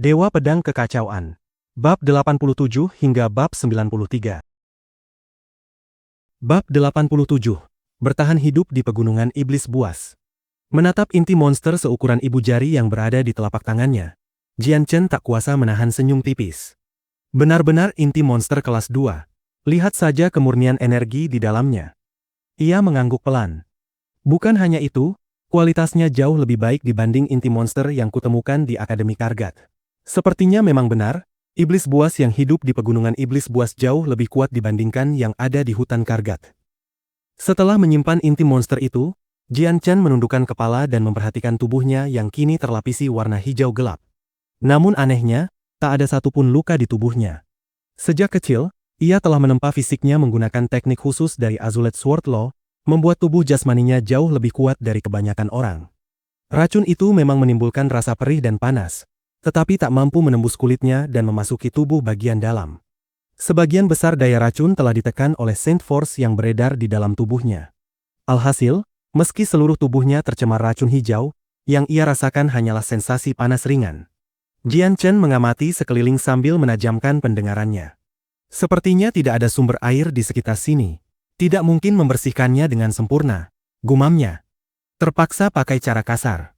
Dewa Pedang Kekacauan. Bab 87 hingga bab 93. Bab 87. Bertahan hidup di pegunungan iblis buas. Menatap inti monster seukuran ibu jari yang berada di telapak tangannya, Jian Chen tak kuasa menahan senyum tipis. Benar-benar inti monster kelas 2. Lihat saja kemurnian energi di dalamnya. Ia mengangguk pelan. Bukan hanya itu, kualitasnya jauh lebih baik dibanding inti monster yang kutemukan di Akademi Kargat. Sepertinya memang benar, iblis buas yang hidup di pegunungan iblis buas jauh lebih kuat dibandingkan yang ada di hutan Kargat. Setelah menyimpan inti monster itu, Jian Chen menundukkan kepala dan memperhatikan tubuhnya yang kini terlapisi warna hijau gelap. Namun anehnya, tak ada satupun luka di tubuhnya. Sejak kecil, ia telah menempa fisiknya menggunakan teknik khusus dari Azulet Sword Law, membuat tubuh jasmaninya jauh lebih kuat dari kebanyakan orang. Racun itu memang menimbulkan rasa perih dan panas, tetapi tak mampu menembus kulitnya dan memasuki tubuh bagian dalam. Sebagian besar daya racun telah ditekan oleh Saint Force yang beredar di dalam tubuhnya. Alhasil, meski seluruh tubuhnya tercemar racun hijau, yang ia rasakan hanyalah sensasi panas ringan. Jian Chen mengamati sekeliling sambil menajamkan pendengarannya. Sepertinya tidak ada sumber air di sekitar sini. Tidak mungkin membersihkannya dengan sempurna, gumamnya. Terpaksa pakai cara kasar.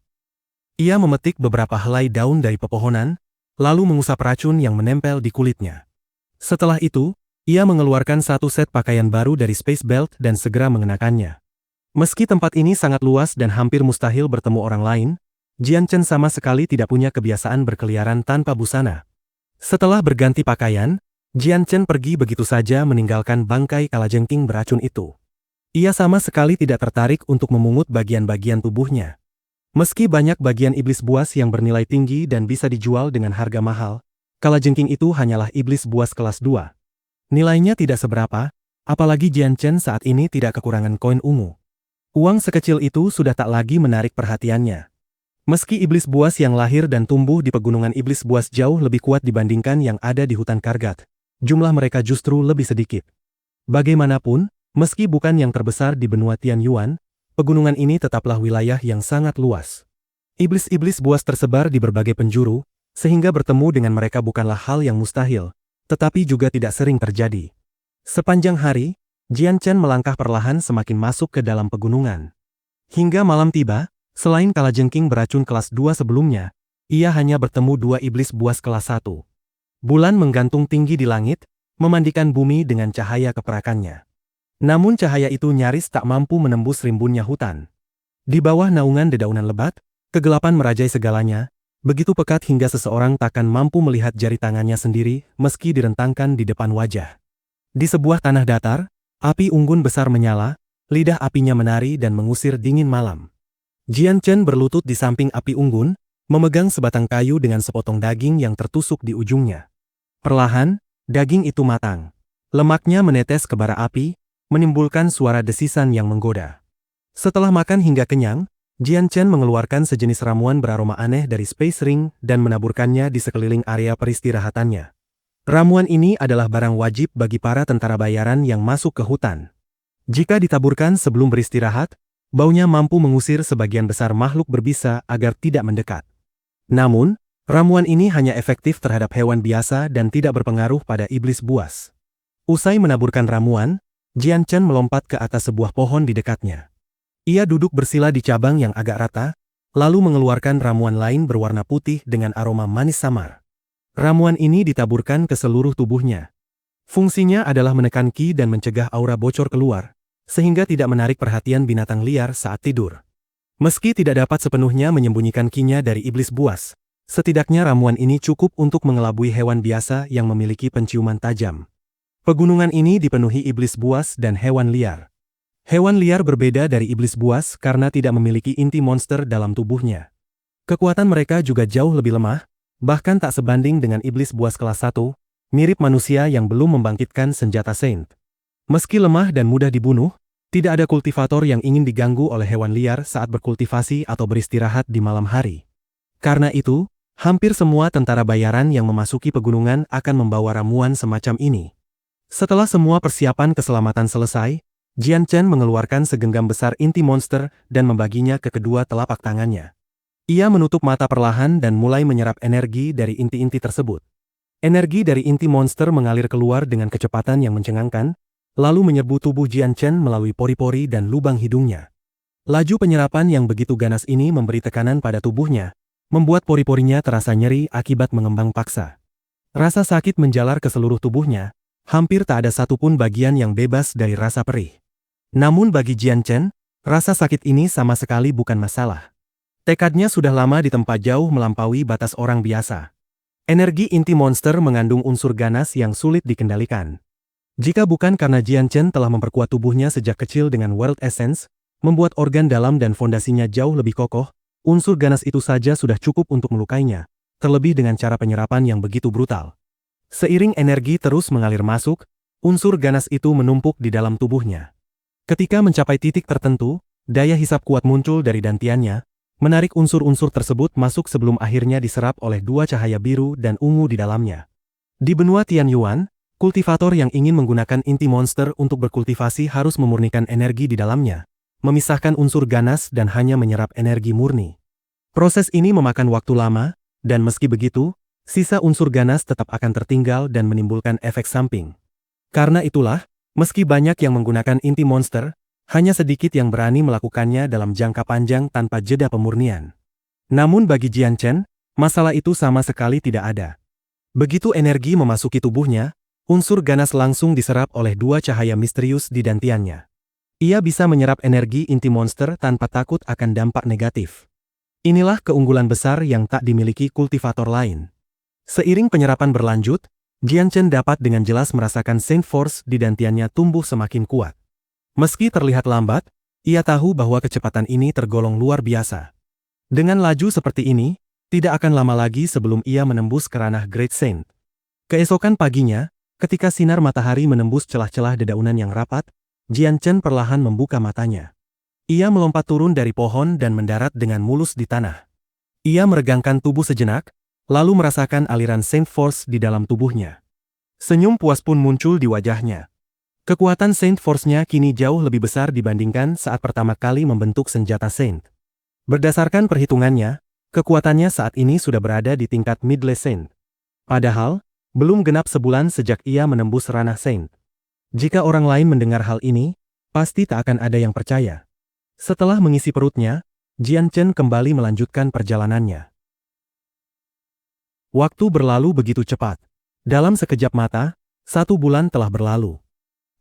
Ia memetik beberapa helai daun dari pepohonan, lalu mengusap racun yang menempel di kulitnya. Setelah itu, ia mengeluarkan satu set pakaian baru dari Space Belt dan segera mengenakannya. Meski tempat ini sangat luas dan hampir mustahil bertemu orang lain, Jian Chen sama sekali tidak punya kebiasaan berkeliaran tanpa busana. Setelah berganti pakaian, Jian Chen pergi begitu saja meninggalkan bangkai kalajengking beracun itu. Ia sama sekali tidak tertarik untuk memungut bagian-bagian tubuhnya. Meski banyak bagian iblis buas yang bernilai tinggi dan bisa dijual dengan harga mahal, kalajengking itu hanyalah iblis buas kelas 2. Nilainya tidak seberapa, apalagi Jian Chen saat ini tidak kekurangan koin ungu. Uang sekecil itu sudah tak lagi menarik perhatiannya. Meski iblis buas yang lahir dan tumbuh di pegunungan iblis buas jauh lebih kuat dibandingkan yang ada di hutan Kargat, jumlah mereka justru lebih sedikit. Bagaimanapun, meski bukan yang terbesar di benua Tianyuan, pegunungan ini tetaplah wilayah yang sangat luas. Iblis-iblis buas tersebar di berbagai penjuru, sehingga bertemu dengan mereka bukanlah hal yang mustahil, tetapi juga tidak sering terjadi. Sepanjang hari, Jian Chen melangkah perlahan semakin masuk ke dalam pegunungan. Hingga malam tiba, selain kalajengking beracun kelas 2 sebelumnya, ia hanya bertemu dua iblis buas kelas 1. Bulan menggantung tinggi di langit, memandikan bumi dengan cahaya keperakannya. Namun cahaya itu nyaris tak mampu menembus rimbunnya hutan. Di bawah naungan dedaunan lebat, kegelapan merajai segalanya, begitu pekat hingga seseorang takkan mampu melihat jari tangannya sendiri meski direntangkan di depan wajah. Di sebuah tanah datar, api unggun besar menyala, lidah apinya menari dan mengusir dingin malam. Jian Chen berlutut di samping api unggun, memegang sebatang kayu dengan sepotong daging yang tertusuk di ujungnya. Perlahan, daging itu matang. Lemaknya menetes ke bara api, menimbulkan suara desisan yang menggoda. Setelah makan hingga kenyang, Jian Chen mengeluarkan sejenis ramuan beraroma aneh dari Space Ring dan menaburkannya di sekeliling area peristirahatannya. Ramuan ini adalah barang wajib bagi para tentara bayaran yang masuk ke hutan. Jika ditaburkan sebelum beristirahat, baunya mampu mengusir sebagian besar makhluk berbisa agar tidak mendekat. Namun, ramuan ini hanya efektif terhadap hewan biasa dan tidak berpengaruh pada iblis buas. Usai menaburkan ramuan, Jian Chen melompat ke atas sebuah pohon di dekatnya. Ia duduk bersila di cabang yang agak rata, lalu mengeluarkan ramuan lain berwarna putih dengan aroma manis samar. Ramuan ini ditaburkan ke seluruh tubuhnya. Fungsinya adalah menekan ki dan mencegah aura bocor keluar, sehingga tidak menarik perhatian binatang liar saat tidur. Meski tidak dapat sepenuhnya menyembunyikan kinya dari iblis buas, setidaknya ramuan ini cukup untuk mengelabui hewan biasa yang memiliki penciuman tajam. Pegunungan ini dipenuhi iblis buas dan hewan liar. Hewan liar berbeda dari iblis buas karena tidak memiliki inti monster dalam tubuhnya. Kekuatan mereka juga jauh lebih lemah, bahkan tak sebanding dengan iblis buas kelas 1, mirip manusia yang belum membangkitkan senjata Saint. Meski lemah dan mudah dibunuh, tidak ada kultivator yang ingin diganggu oleh hewan liar saat berkultivasi atau beristirahat di malam hari. Karena itu, hampir semua tentara bayaran yang memasuki pegunungan akan membawa ramuan semacam ini. Setelah semua persiapan keselamatan selesai, Jian Chen mengeluarkan segenggam besar inti monster dan membaginya ke kedua telapak tangannya. Ia menutup mata perlahan dan mulai menyerap energi dari inti-inti tersebut. Energi dari inti monster mengalir keluar dengan kecepatan yang mencengangkan, lalu menyerbu tubuh Jian Chen melalui pori-pori dan lubang hidungnya. Laju penyerapan yang begitu ganas ini memberi tekanan pada tubuhnya, membuat pori-porinya terasa nyeri akibat mengembang paksa. Rasa sakit menjalar ke seluruh tubuhnya, hampir tak ada satupun bagian yang bebas dari rasa perih. Namun bagi Jian Chen, rasa sakit ini sama sekali bukan masalah. Tekadnya sudah lama ditempa jauh melampaui batas orang biasa. Energi inti monster mengandung unsur ganas yang sulit dikendalikan. Jika bukan karena Jian Chen telah memperkuat tubuhnya sejak kecil dengan World Essence, membuat organ dalam dan fondasinya jauh lebih kokoh, unsur ganas itu saja sudah cukup untuk melukainya, terlebih dengan cara penyerapan yang begitu brutal. Seiring energi terus mengalir masuk, unsur ganas itu menumpuk di dalam tubuhnya. Ketika mencapai titik tertentu, daya hisap kuat muncul dari dantiannya, menarik unsur-unsur tersebut masuk sebelum akhirnya diserap oleh dua cahaya biru dan ungu di dalamnya. Di benua Tianyuan, kultivator yang ingin menggunakan inti monster untuk berkultivasi harus memurnikan energi di dalamnya, memisahkan unsur ganas dan hanya menyerap energi murni. Proses ini memakan waktu lama, dan meski begitu, sisa unsur ganas tetap akan tertinggal dan menimbulkan efek samping. Karena itulah, meski banyak yang menggunakan inti monster, hanya sedikit yang berani melakukannya dalam jangka panjang tanpa jeda pemurnian. Namun bagi Jian Chen, masalah itu sama sekali tidak ada. Begitu energi memasuki tubuhnya, unsur ganas langsung diserap oleh dua cahaya misterius di dantiannya. Ia bisa menyerap energi inti monster tanpa takut akan dampak negatif. Inilah keunggulan besar yang tak dimiliki kultivator lain. Seiring penyerapan berlanjut, Jian Chen dapat dengan jelas merasakan Saint Force di dantiannya tumbuh semakin kuat. Meski terlihat lambat, ia tahu bahwa kecepatan ini tergolong luar biasa. Dengan laju seperti ini, tidak akan lama lagi sebelum ia menembus ke ranah Great Saint. Keesokan paginya, ketika sinar matahari menembus celah-celah dedaunan yang rapat, Jian Chen perlahan membuka matanya. Ia melompat turun dari pohon dan mendarat dengan mulus di tanah. Ia meregangkan tubuh sejenak, lalu merasakan aliran Saint Force di dalam tubuhnya. Senyum puas pun muncul di wajahnya. Kekuatan Saint Force-nya kini jauh lebih besar dibandingkan saat pertama kali membentuk senjata Saint. Berdasarkan perhitungannya, kekuatannya saat ini sudah berada di tingkat Middle Saint. Padahal, belum genap sebulan sejak ia menembus ranah Saint. Jika orang lain mendengar hal ini, pasti tak akan ada yang percaya. Setelah mengisi perutnya, Jian Chen kembali melanjutkan perjalanannya. Waktu berlalu begitu cepat. Dalam sekejap mata, 1 bulan telah berlalu.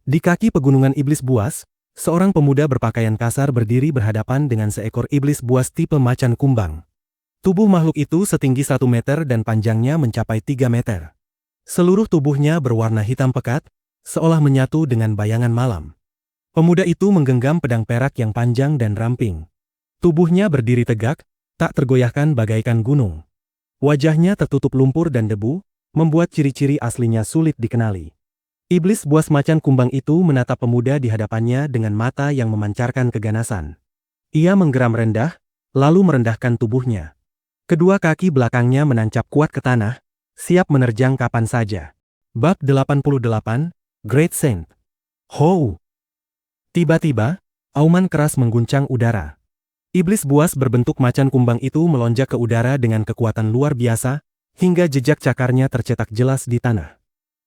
Di kaki pegunungan iblis buas, seorang pemuda berpakaian kasar berdiri berhadapan dengan seekor iblis buas tipe macan kumbang. Tubuh makhluk itu setinggi 1 meter dan panjangnya mencapai 3 meter. Seluruh tubuhnya berwarna hitam pekat, seolah menyatu dengan bayangan malam. Pemuda itu menggenggam pedang perak yang panjang dan ramping. Tubuhnya berdiri tegak, tak tergoyahkan bagaikan gunung. Wajahnya tertutup lumpur dan debu, membuat ciri-ciri aslinya sulit dikenali. Iblis buas macan kumbang itu menatap pemuda di hadapannya dengan mata yang memancarkan keganasan. Ia menggeram rendah, lalu merendahkan tubuhnya. Kedua kaki belakangnya menancap kuat ke tanah, siap menerjang kapan saja. Bab 88, Great Saint. Hou! Tiba-tiba, auman keras mengguncang udara. Iblis buas berbentuk macan kumbang itu melonjak ke udara dengan kekuatan luar biasa, hingga jejak cakarnya tercetak jelas di tanah.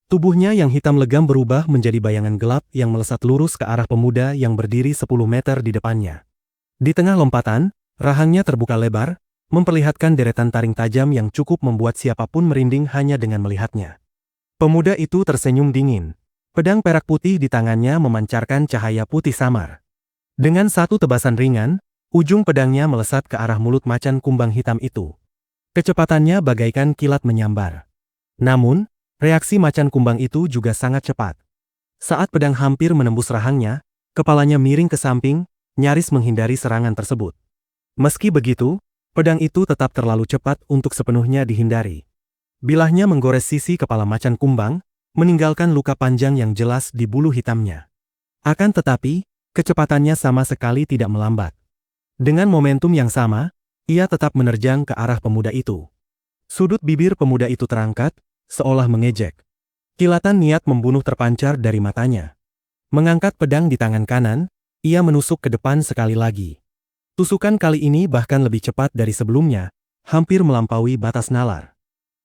Tubuhnya yang hitam legam berubah menjadi bayangan gelap yang melesat lurus ke arah pemuda yang berdiri 10 meter di depannya. Di tengah lompatan, rahangnya terbuka lebar, memperlihatkan deretan taring tajam yang cukup membuat siapapun merinding hanya dengan melihatnya. Pemuda itu tersenyum dingin. Pedang perak putih di tangannya memancarkan cahaya putih samar. Dengan satu tebasan ringan, ujung pedangnya melesat ke arah mulut macan kumbang hitam itu. Kecepatannya bagaikan kilat menyambar. Namun, reaksi macan kumbang itu juga sangat cepat. Saat pedang hampir menembus rahangnya, kepalanya miring ke samping, nyaris menghindari serangan tersebut. Meski begitu, pedang itu tetap terlalu cepat untuk sepenuhnya dihindari. Bilahnya menggores sisi kepala macan kumbang, meninggalkan luka panjang yang jelas di bulu hitamnya. Akan tetapi, kecepatannya sama sekali tidak melambat. Dengan momentum yang sama, ia tetap menerjang ke arah pemuda itu. Sudut bibir pemuda itu terangkat, seolah mengejek. Kilatan niat membunuh terpancar dari matanya. Mengangkat pedang di tangan kanan, ia menusuk ke depan sekali lagi. Tusukan kali ini bahkan lebih cepat dari sebelumnya, hampir melampaui batas nalar.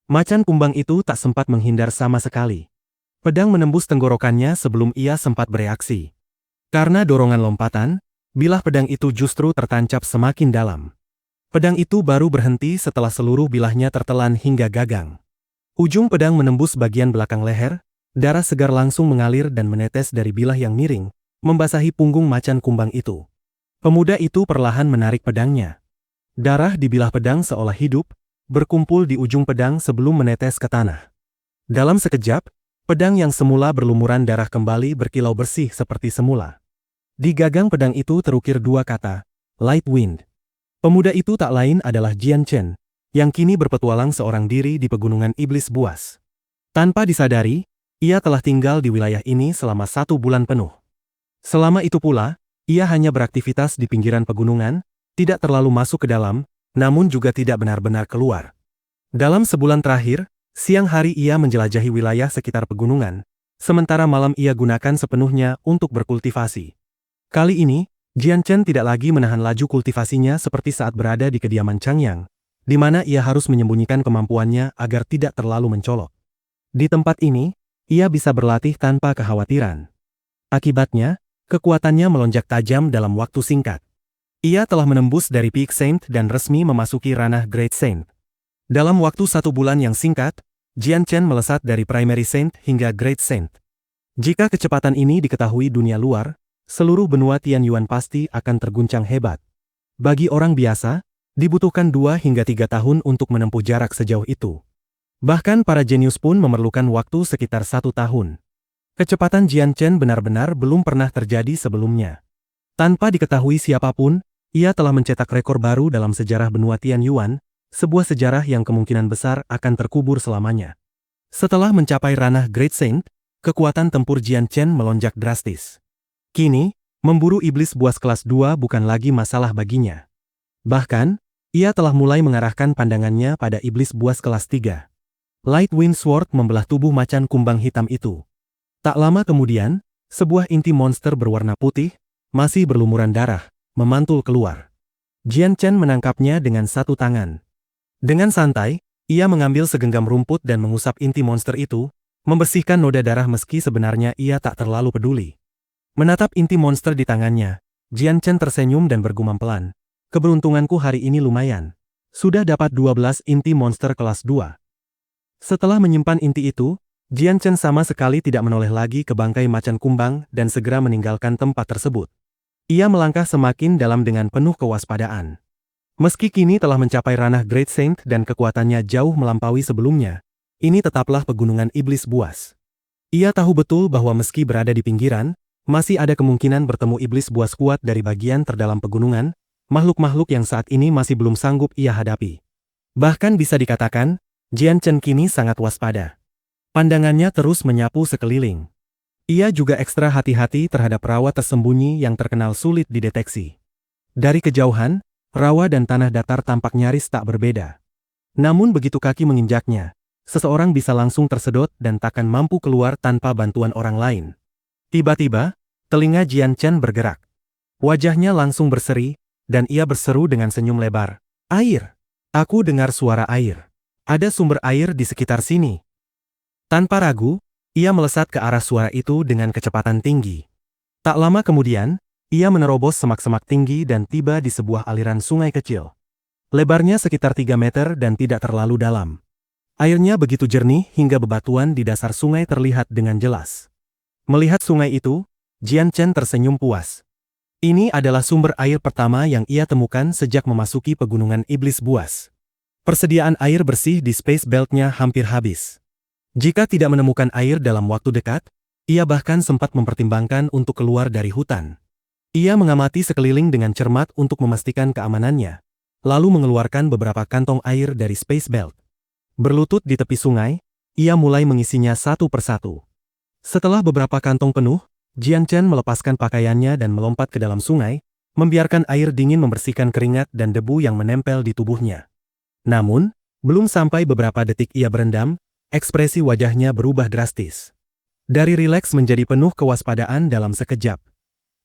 Macan kumbang itu tak sempat menghindar sama sekali. Pedang menembus tenggorokannya sebelum ia sempat bereaksi. Karena dorongan lompatan, bilah pedang itu justru tertancap semakin dalam. Pedang itu baru berhenti setelah seluruh bilahnya tertelan hingga gagang. Ujung pedang menembus bagian belakang leher, darah segar langsung mengalir dan menetes dari bilah yang miring, membasahi punggung macan kumbang itu. Pemuda itu perlahan menarik pedangnya. Darah di bilah pedang seolah hidup, berkumpul di ujung pedang sebelum menetes ke tanah. Dalam sekejap, pedang yang semula berlumuran darah kembali berkilau bersih seperti semula. Di gagang pedang itu terukir dua kata, Light Wind. Pemuda itu tak lain adalah Jian Chen, yang kini berpetualang seorang diri di pegunungan iblis buas. Tanpa disadari, ia telah tinggal di wilayah ini selama 1 bulan penuh. Selama itu pula, ia hanya beraktivitas di pinggiran pegunungan, tidak terlalu masuk ke dalam, namun juga tidak benar-benar keluar. Dalam sebulan terakhir, siang hari ia menjelajahi wilayah sekitar pegunungan, sementara malam ia gunakan sepenuhnya untuk berkultivasi. Kali ini, Jian Chen tidak lagi menahan laju kultivasinya seperti saat berada di kediaman Chang Yang, di mana ia harus menyembunyikan kemampuannya agar tidak terlalu mencolok. Di tempat ini, ia bisa berlatih tanpa kekhawatiran. Akibatnya, kekuatannya melonjak tajam dalam waktu singkat. Ia telah menembus dari Peak Saint dan resmi memasuki ranah Great Saint. Dalam waktu 1 bulan yang singkat, Jian Chen melesat dari Primary Saint hingga Great Saint. Jika kecepatan ini diketahui dunia luar, seluruh benua Tianyuan pasti akan terguncang hebat. Bagi orang biasa, dibutuhkan 2 hingga 3 tahun untuk menempuh jarak sejauh itu. Bahkan para jenius pun memerlukan waktu sekitar 1 tahun. Kecepatan Jian Chen benar-benar belum pernah terjadi sebelumnya. Tanpa diketahui siapapun, ia telah mencetak rekor baru dalam sejarah benua Tianyuan, sebuah sejarah yang kemungkinan besar akan terkubur selamanya. Setelah mencapai ranah Great Saint, kekuatan tempur Jian Chen melonjak drastis. Kini, memburu iblis buas kelas 2 bukan lagi masalah baginya. Bahkan, ia telah mulai mengarahkan pandangannya pada iblis buas kelas 3. Light Wind Sword membelah tubuh macan kumbang hitam itu. Tak lama kemudian, sebuah inti monster berwarna putih, masih berlumuran darah, memantul keluar. Jian Chen menangkapnya dengan 1 tangan. Dengan santai, ia mengambil segenggam rumput dan mengusap inti monster itu, membersihkan noda darah meski sebenarnya ia tak terlalu peduli. Menatap inti monster di tangannya, Jian Chen tersenyum dan bergumam pelan. Keberuntunganku hari ini lumayan. Sudah dapat 12 inti monster kelas 2. Setelah menyimpan inti itu, Jian Chen sama sekali tidak menoleh lagi ke bangkai macan kumbang dan segera meninggalkan tempat tersebut. Ia melangkah semakin dalam dengan penuh kewaspadaan. Meski kini telah mencapai ranah Great Saint dan kekuatannya jauh melampaui sebelumnya, ini tetaplah pegunungan iblis buas. Ia tahu betul bahwa meski berada di pinggiran, masih ada kemungkinan bertemu iblis buas kuat dari bagian terdalam pegunungan, makhluk-makhluk yang saat ini masih belum sanggup ia hadapi. Bahkan bisa dikatakan, Jian Chen kini sangat waspada. Pandangannya terus menyapu sekeliling. Ia juga ekstra hati-hati terhadap rawa tersembunyi yang terkenal sulit dideteksi. Dari kejauhan, rawa dan tanah datar tampak nyaris tak berbeda. Namun begitu kaki menginjaknya, seseorang bisa langsung tersedot dan takkan mampu keluar tanpa bantuan orang lain. Tiba-tiba, telinga Jian Chen bergerak. Wajahnya langsung berseri, dan ia berseru dengan senyum lebar. Air! Aku dengar suara air. Ada sumber air di sekitar sini. Tanpa ragu, ia melesat ke arah suara itu dengan kecepatan tinggi. Tak lama kemudian, ia menerobos semak-semak tinggi dan tiba di sebuah aliran sungai kecil. Lebarnya sekitar 3 meter dan tidak terlalu dalam. Airnya begitu jernih hingga bebatuan di dasar sungai terlihat dengan jelas. Melihat sungai itu, Jian Chen tersenyum puas. Ini adalah sumber air pertama yang ia temukan sejak memasuki pegunungan iblis buas. Persediaan air bersih di Space Belt-nya hampir habis. Jika tidak menemukan air dalam waktu dekat, ia bahkan sempat mempertimbangkan untuk keluar dari hutan. Ia mengamati sekeliling dengan cermat untuk memastikan keamanannya, lalu mengeluarkan beberapa kantong air dari Space Belt. Berlutut di tepi sungai, ia mulai mengisinya satu persatu. Setelah beberapa kantong penuh, Jian Chen melepaskan pakaiannya dan melompat ke dalam sungai, membiarkan air dingin membersihkan keringat dan debu yang menempel di tubuhnya. Namun, belum sampai beberapa detik ia berendam, ekspresi wajahnya berubah drastis. Dari rileks menjadi penuh kewaspadaan dalam sekejap.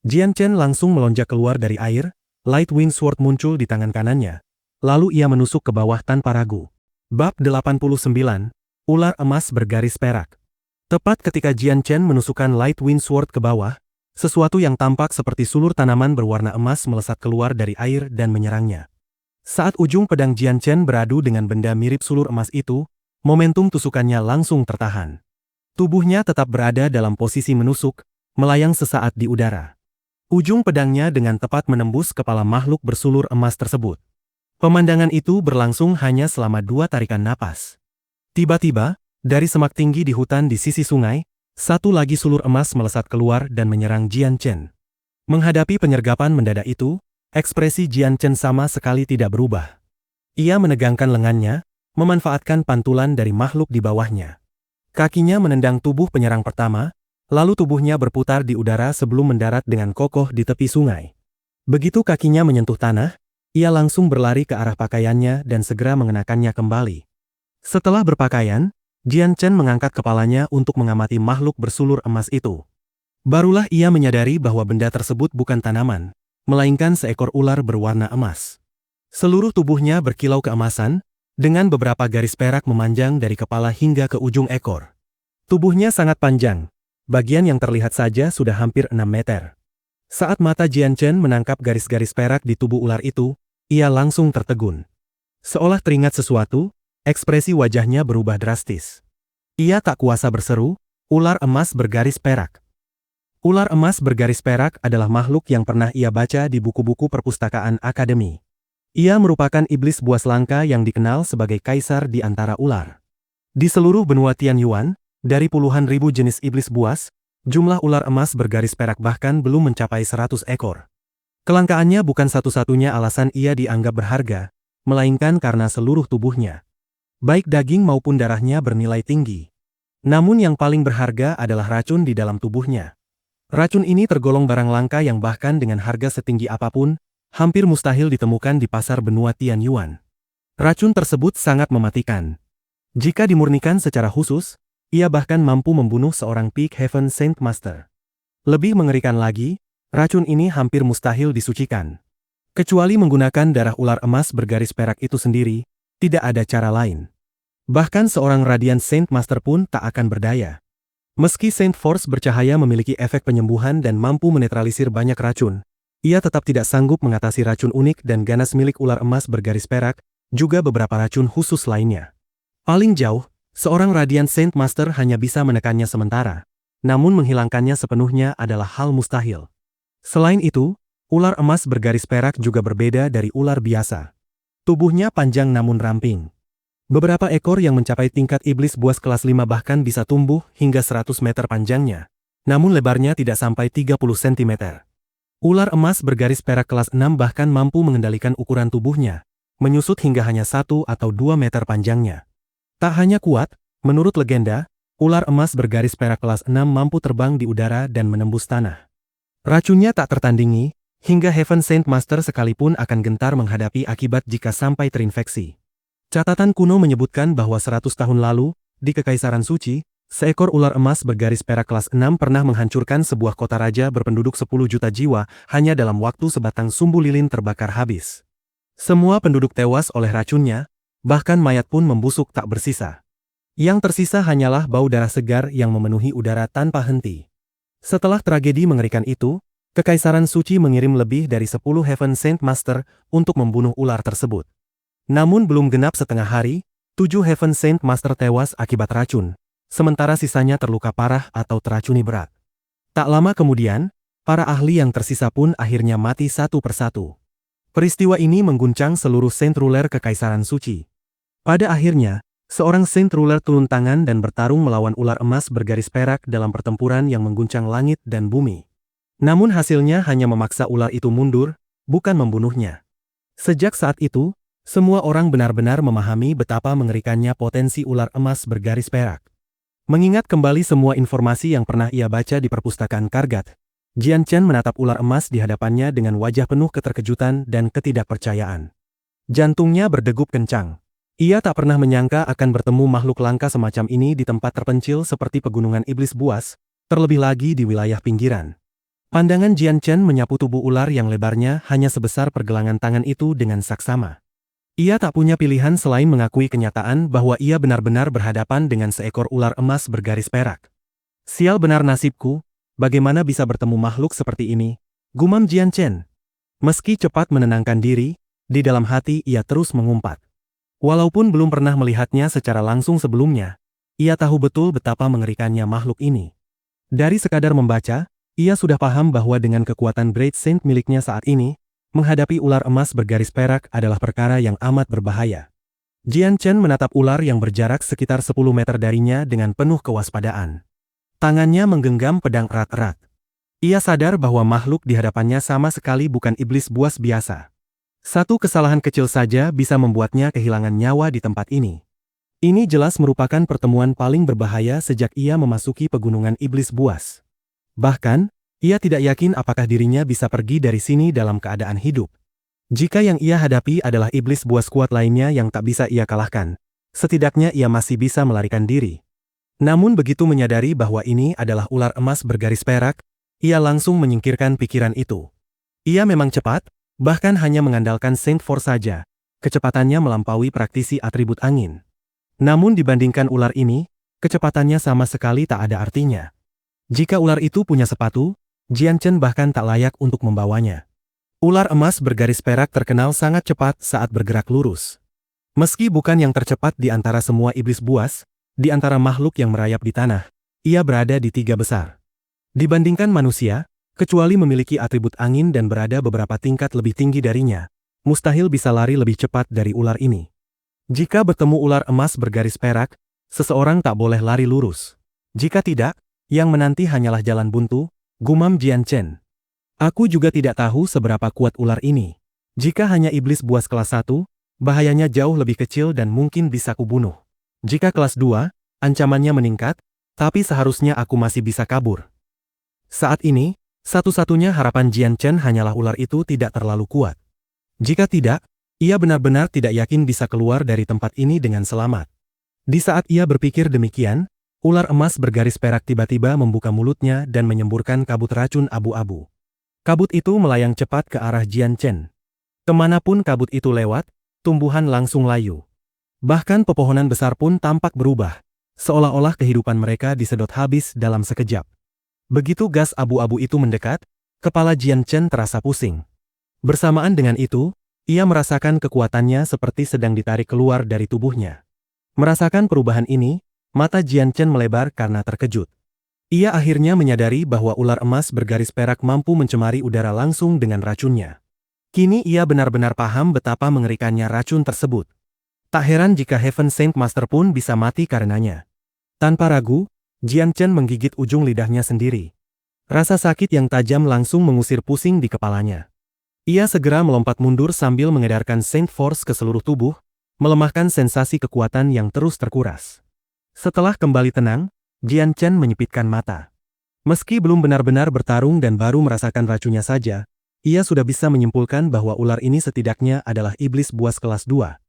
Jian Chen langsung melonjak keluar dari air, Light Wind Sword muncul di tangan kanannya. Lalu ia menusuk ke bawah tanpa ragu. Bab 89, Ular Emas Bergaris Perak. Tepat ketika Jian Chen menusukkan Light Wind Sword ke bawah, sesuatu yang tampak seperti sulur tanaman berwarna emas melesat keluar dari air dan menyerangnya. Saat ujung pedang Jian Chen beradu dengan benda mirip sulur emas itu, momentum tusukannya langsung tertahan. Tubuhnya tetap berada dalam posisi menusuk, melayang sesaat di udara. Ujung pedangnya dengan tepat menembus kepala makhluk bersulur emas tersebut. Pemandangan itu berlangsung hanya selama 2 tarikan napas. Tiba-tiba, dari semak tinggi di hutan di sisi sungai, satu lagi sulur emas melesat keluar dan menyerang Jian Chen. Menghadapi penyergapan mendadak itu, ekspresi Jian Chen sama sekali tidak berubah. Ia menegangkan lengannya, memanfaatkan pantulan dari makhluk di bawahnya. Kakinya menendang tubuh penyerang pertama, lalu tubuhnya berputar di udara sebelum mendarat dengan kokoh di tepi sungai. Begitu kakinya menyentuh tanah, ia langsung berlari ke arah pakaiannya dan segera mengenakannya kembali. Setelah berpakaian, Jian Chen mengangkat kepalanya untuk mengamati makhluk bersulur emas itu. Barulah ia menyadari bahwa benda tersebut bukan tanaman, melainkan seekor ular berwarna emas. Seluruh tubuhnya berkilau keemasan, dengan beberapa garis perak memanjang dari kepala hingga ke ujung ekor. Tubuhnya sangat panjang, bagian yang terlihat saja sudah hampir 6 meter. Saat mata Jian Chen menangkap garis-garis perak di tubuh ular itu, ia langsung tertegun. Seolah teringat sesuatu, ekspresi wajahnya berubah drastis. Ia tak kuasa berseru, "Ular emas bergaris perak." Ular emas bergaris perak adalah makhluk yang pernah ia baca di buku-buku perpustakaan akademi. Ia merupakan iblis buas langka yang dikenal sebagai kaisar di antara ular. Di seluruh benua Tianyuan, dari puluhan ribu jenis iblis buas, jumlah ular emas bergaris perak bahkan belum mencapai 100 ekor. Kelangkaannya bukan satu-satunya alasan ia dianggap berharga, melainkan karena seluruh tubuhnya, baik daging maupun darahnya bernilai tinggi. Namun yang paling berharga adalah racun di dalam tubuhnya. Racun ini tergolong barang langka yang bahkan dengan harga setinggi apapun, hampir mustahil ditemukan di pasar benua Tianyuan. Racun tersebut sangat mematikan. Jika dimurnikan secara khusus, ia bahkan mampu membunuh seorang Peak Heaven Saint Master. Lebih mengerikan lagi, racun ini hampir mustahil disucikan. Kecuali menggunakan darah ular emas bergaris perak itu sendiri, tidak ada cara lain. Bahkan seorang Radiant Saint Master pun tak akan berdaya. Meski Saint Force bercahaya memiliki efek penyembuhan dan mampu menetralisir banyak racun, ia tetap tidak sanggup mengatasi racun unik dan ganas milik ular emas bergaris perak, juga beberapa racun khusus lainnya. Paling jauh, seorang Radiant Saint Master hanya bisa menekannya sementara, namun menghilangkannya sepenuhnya adalah hal mustahil. Selain itu, ular emas bergaris perak juga berbeda dari ular biasa. Tubuhnya panjang namun ramping. Beberapa ekor yang mencapai tingkat iblis buas kelas 5 bahkan bisa tumbuh hingga 100 meter panjangnya, namun lebarnya tidak sampai 30 cm. Ular emas bergaris perak kelas 6 bahkan mampu mengendalikan ukuran tubuhnya, menyusut hingga hanya 1 atau 2 meter panjangnya. Tak hanya kuat, menurut legenda, ular emas bergaris perak kelas 6 mampu terbang di udara dan menembus tanah. Racunnya tak tertandingi, hingga Heaven Saint Master sekalipun akan gentar menghadapi akibat jika sampai terinfeksi. Catatan kuno menyebutkan bahwa 100 tahun lalu, di Kekaisaran Suci, seekor ular emas bergaris perak kelas 6 pernah menghancurkan sebuah kota raja berpenduduk 10 juta jiwa hanya dalam waktu sebatang sumbu lilin terbakar habis. Semua penduduk tewas oleh racunnya, bahkan mayat pun membusuk tak bersisa. Yang tersisa hanyalah bau darah segar yang memenuhi udara tanpa henti. Setelah tragedi mengerikan itu, Kekaisaran Suci mengirim lebih dari 10 Heaven Saint Master untuk membunuh ular tersebut. Namun belum genap setengah hari, 7 Heaven Saint Master tewas akibat racun, sementara sisanya terluka parah atau teracuni berat. Tak lama kemudian, para ahli yang tersisa pun akhirnya mati satu persatu. Peristiwa ini mengguncang seluruh Saint Ruler Kekaisaran Suci. Pada akhirnya, seorang Saint Ruler turun tangan dan bertarung melawan ular emas bergaris perak dalam pertempuran yang mengguncang langit dan bumi. Namun hasilnya hanya memaksa ular itu mundur, bukan membunuhnya. Sejak saat itu, semua orang benar-benar memahami betapa mengerikannya potensi ular emas bergaris perak. Mengingat kembali semua informasi yang pernah ia baca di perpustakaan Kargat, Jian Chen menatap ular emas di hadapannya dengan wajah penuh keterkejutan dan ketidakpercayaan. Jantungnya berdegup kencang. Ia tak pernah menyangka akan bertemu makhluk langka semacam ini di tempat terpencil seperti pegunungan iblis buas, terlebih lagi di wilayah pinggiran. Pandangan Jian Chen menyapu tubuh ular yang lebarnya hanya sebesar pergelangan tangan itu dengan saksama. Ia tak punya pilihan selain mengakui kenyataan bahwa ia benar-benar berhadapan dengan seekor ular emas bergaris perak. Sial benar nasibku, bagaimana bisa bertemu makhluk seperti ini, gumam Jian Chen. Meski cepat menenangkan diri, di dalam hati ia terus mengumpat. Walaupun belum pernah melihatnya secara langsung sebelumnya, ia tahu betul betapa mengerikannya makhluk ini. Dari sekadar membaca, ia sudah paham bahwa dengan kekuatan Great Saint miliknya saat ini, menghadapi ular emas bergaris perak adalah perkara yang amat berbahaya. Jian Chen menatap ular yang berjarak sekitar 10 meter darinya dengan penuh kewaspadaan. Tangannya menggenggam pedang erat-erat. Ia sadar bahwa makhluk di hadapannya sama sekali bukan iblis buas biasa. Satu kesalahan kecil saja bisa membuatnya kehilangan nyawa di tempat ini. Ini jelas merupakan pertemuan paling berbahaya sejak ia memasuki pegunungan iblis buas. Bahkan, ia tidak yakin apakah dirinya bisa pergi dari sini dalam keadaan hidup. Jika yang ia hadapi adalah iblis buas kuat lainnya yang tak bisa ia kalahkan, setidaknya ia masih bisa melarikan diri. Namun begitu menyadari bahwa ini adalah ular emas bergaris perak, ia langsung menyingkirkan pikiran itu. Ia memang cepat, bahkan hanya mengandalkan Saint Force saja, kecepatannya melampaui praktisi atribut angin. Namun dibandingkan ular ini, kecepatannya sama sekali tak ada artinya. Jika ular itu punya sepatu, Jian Chen bahkan tak layak untuk membawanya. Ular emas bergaris perak terkenal sangat cepat saat bergerak lurus. Meski bukan yang tercepat di antara semua iblis buas, di antara makhluk yang merayap di tanah, ia berada di 3 besar. Dibandingkan manusia, kecuali memiliki atribut angin dan berada beberapa tingkat lebih tinggi darinya, mustahil bisa lari lebih cepat dari ular ini. Jika bertemu ular emas bergaris perak, seseorang tak boleh lari lurus. Jika tidak, yang menanti hanyalah jalan buntu, gumam Jian Chen. Aku juga tidak tahu seberapa kuat ular ini. Jika hanya iblis buas kelas 1, bahayanya jauh lebih kecil dan mungkin bisa kubunuh. Jika kelas 2, ancamannya meningkat, tapi seharusnya aku masih bisa kabur. Saat ini, satu-satunya harapan Jian Chen hanyalah ular itu tidak terlalu kuat. Jika tidak, ia benar-benar tidak yakin bisa keluar dari tempat ini dengan selamat. Di saat ia berpikir demikian, ular emas bergaris perak tiba-tiba membuka mulutnya dan menyemburkan kabut racun abu-abu. Kabut itu melayang cepat ke arah Jian Chen. Kemanapun kabut itu lewat, tumbuhan langsung layu. Bahkan pepohonan besar pun tampak berubah, seolah-olah kehidupan mereka disedot habis dalam sekejap. Begitu gas abu-abu itu mendekat, kepala Jian Chen terasa pusing. Bersamaan dengan itu, ia merasakan kekuatannya seperti sedang ditarik keluar dari tubuhnya. Merasakan perubahan ini, mata Jian Chen melebar karena terkejut. Ia akhirnya menyadari bahwa ular emas bergaris perak mampu mencemari udara langsung dengan racunnya. Kini ia benar-benar paham betapa mengerikannya racun tersebut. Tak heran jika Heaven Saint Master pun bisa mati karenanya. Tanpa ragu, Jian Chen menggigit ujung lidahnya sendiri. Rasa sakit yang tajam langsung mengusir pusing di kepalanya. Ia segera melompat mundur sambil mengedarkan Saint Force ke seluruh tubuh, melemahkan sensasi kekuatan yang terus terkuras. Setelah kembali tenang, Jian Chen menyipitkan mata. Meski belum benar-benar bertarung dan baru merasakan racunnya saja, ia sudah bisa menyimpulkan bahwa ular ini setidaknya adalah iblis buas kelas 2.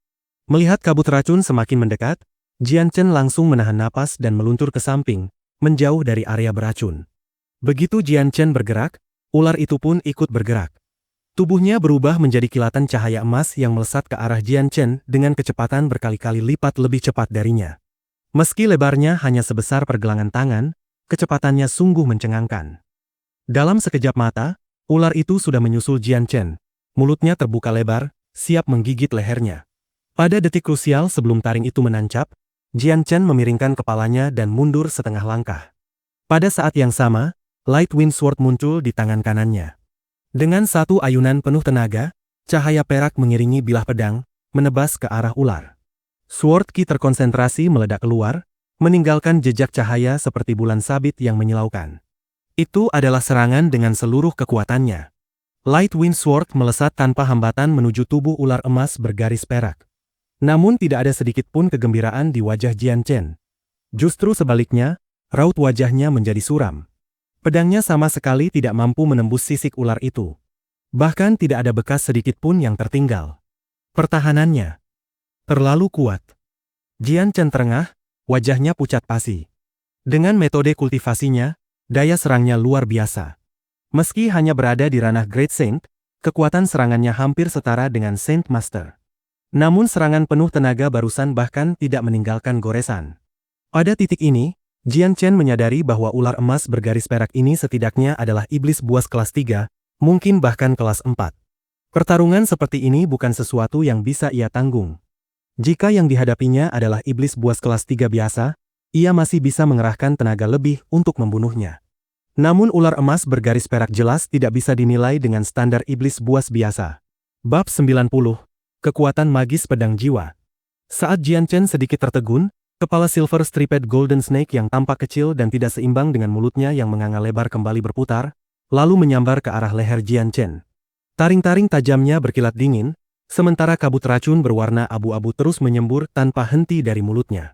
Melihat kabut racun semakin mendekat, Jian Chen langsung menahan napas dan meluncur ke samping, menjauh dari area beracun. Begitu Jian Chen bergerak, ular itu pun ikut bergerak. Tubuhnya berubah menjadi kilatan cahaya emas yang melesat ke arah Jian Chen dengan kecepatan berkali-kali lipat lebih cepat darinya. Meski lebarnya hanya sebesar pergelangan tangan, kecepatannya sungguh mencengangkan. Dalam sekejap mata, ular itu sudah menyusul Jian Chen. Mulutnya terbuka lebar, siap menggigit lehernya. Pada detik krusial sebelum taring itu menancap, Jian Chen memiringkan kepalanya dan mundur setengah langkah. Pada saat yang sama, Light Wind Sword muncul di tangan kanannya. Dengan satu ayunan penuh tenaga, cahaya perak mengiringi bilah pedang, menebas ke arah ular. Sword Ki terkonsentrasi meledak keluar, meninggalkan jejak cahaya seperti bulan sabit yang menyilaukan. Itu adalah serangan dengan seluruh kekuatannya. Light Wind Sword melesat tanpa hambatan menuju tubuh ular emas bergaris perak. Namun tidak ada sedikit pun kegembiraan di wajah Jian Chen. Justru sebaliknya, raut wajahnya menjadi suram. Pedangnya sama sekali tidak mampu menembus sisik ular itu. Bahkan tidak ada bekas sedikit pun yang tertinggal. Pertahanannya terlalu kuat. Jian Chen terengah, wajahnya pucat pasi. Dengan metode kultivasinya, daya serangnya luar biasa. Meski hanya berada di ranah Great Saint, kekuatan serangannya hampir setara dengan Saint Master. Namun serangan penuh tenaga barusan bahkan tidak meninggalkan goresan. Pada titik ini, Jian Chen menyadari bahwa ular emas bergaris perak ini setidaknya adalah iblis buas kelas 3, mungkin bahkan kelas 4. Pertarungan seperti ini bukan sesuatu yang bisa ia tanggung. Jika yang dihadapinya adalah iblis buas kelas 3 biasa, ia masih bisa mengerahkan tenaga lebih untuk membunuhnya. Namun ular emas bergaris perak jelas tidak bisa dinilai dengan standar iblis buas biasa. Bab 90. Kekuatan magis pedang jiwa. Saat Jian Chen sedikit tertegun, kepala Silver Striped Golden Snake yang tampak kecil dan tidak seimbang dengan mulutnya yang menganga lebar kembali berputar, lalu menyambar ke arah leher Jian Chen. Taring-taring tajamnya berkilat dingin, sementara kabut racun berwarna abu-abu terus menyembur tanpa henti dari mulutnya.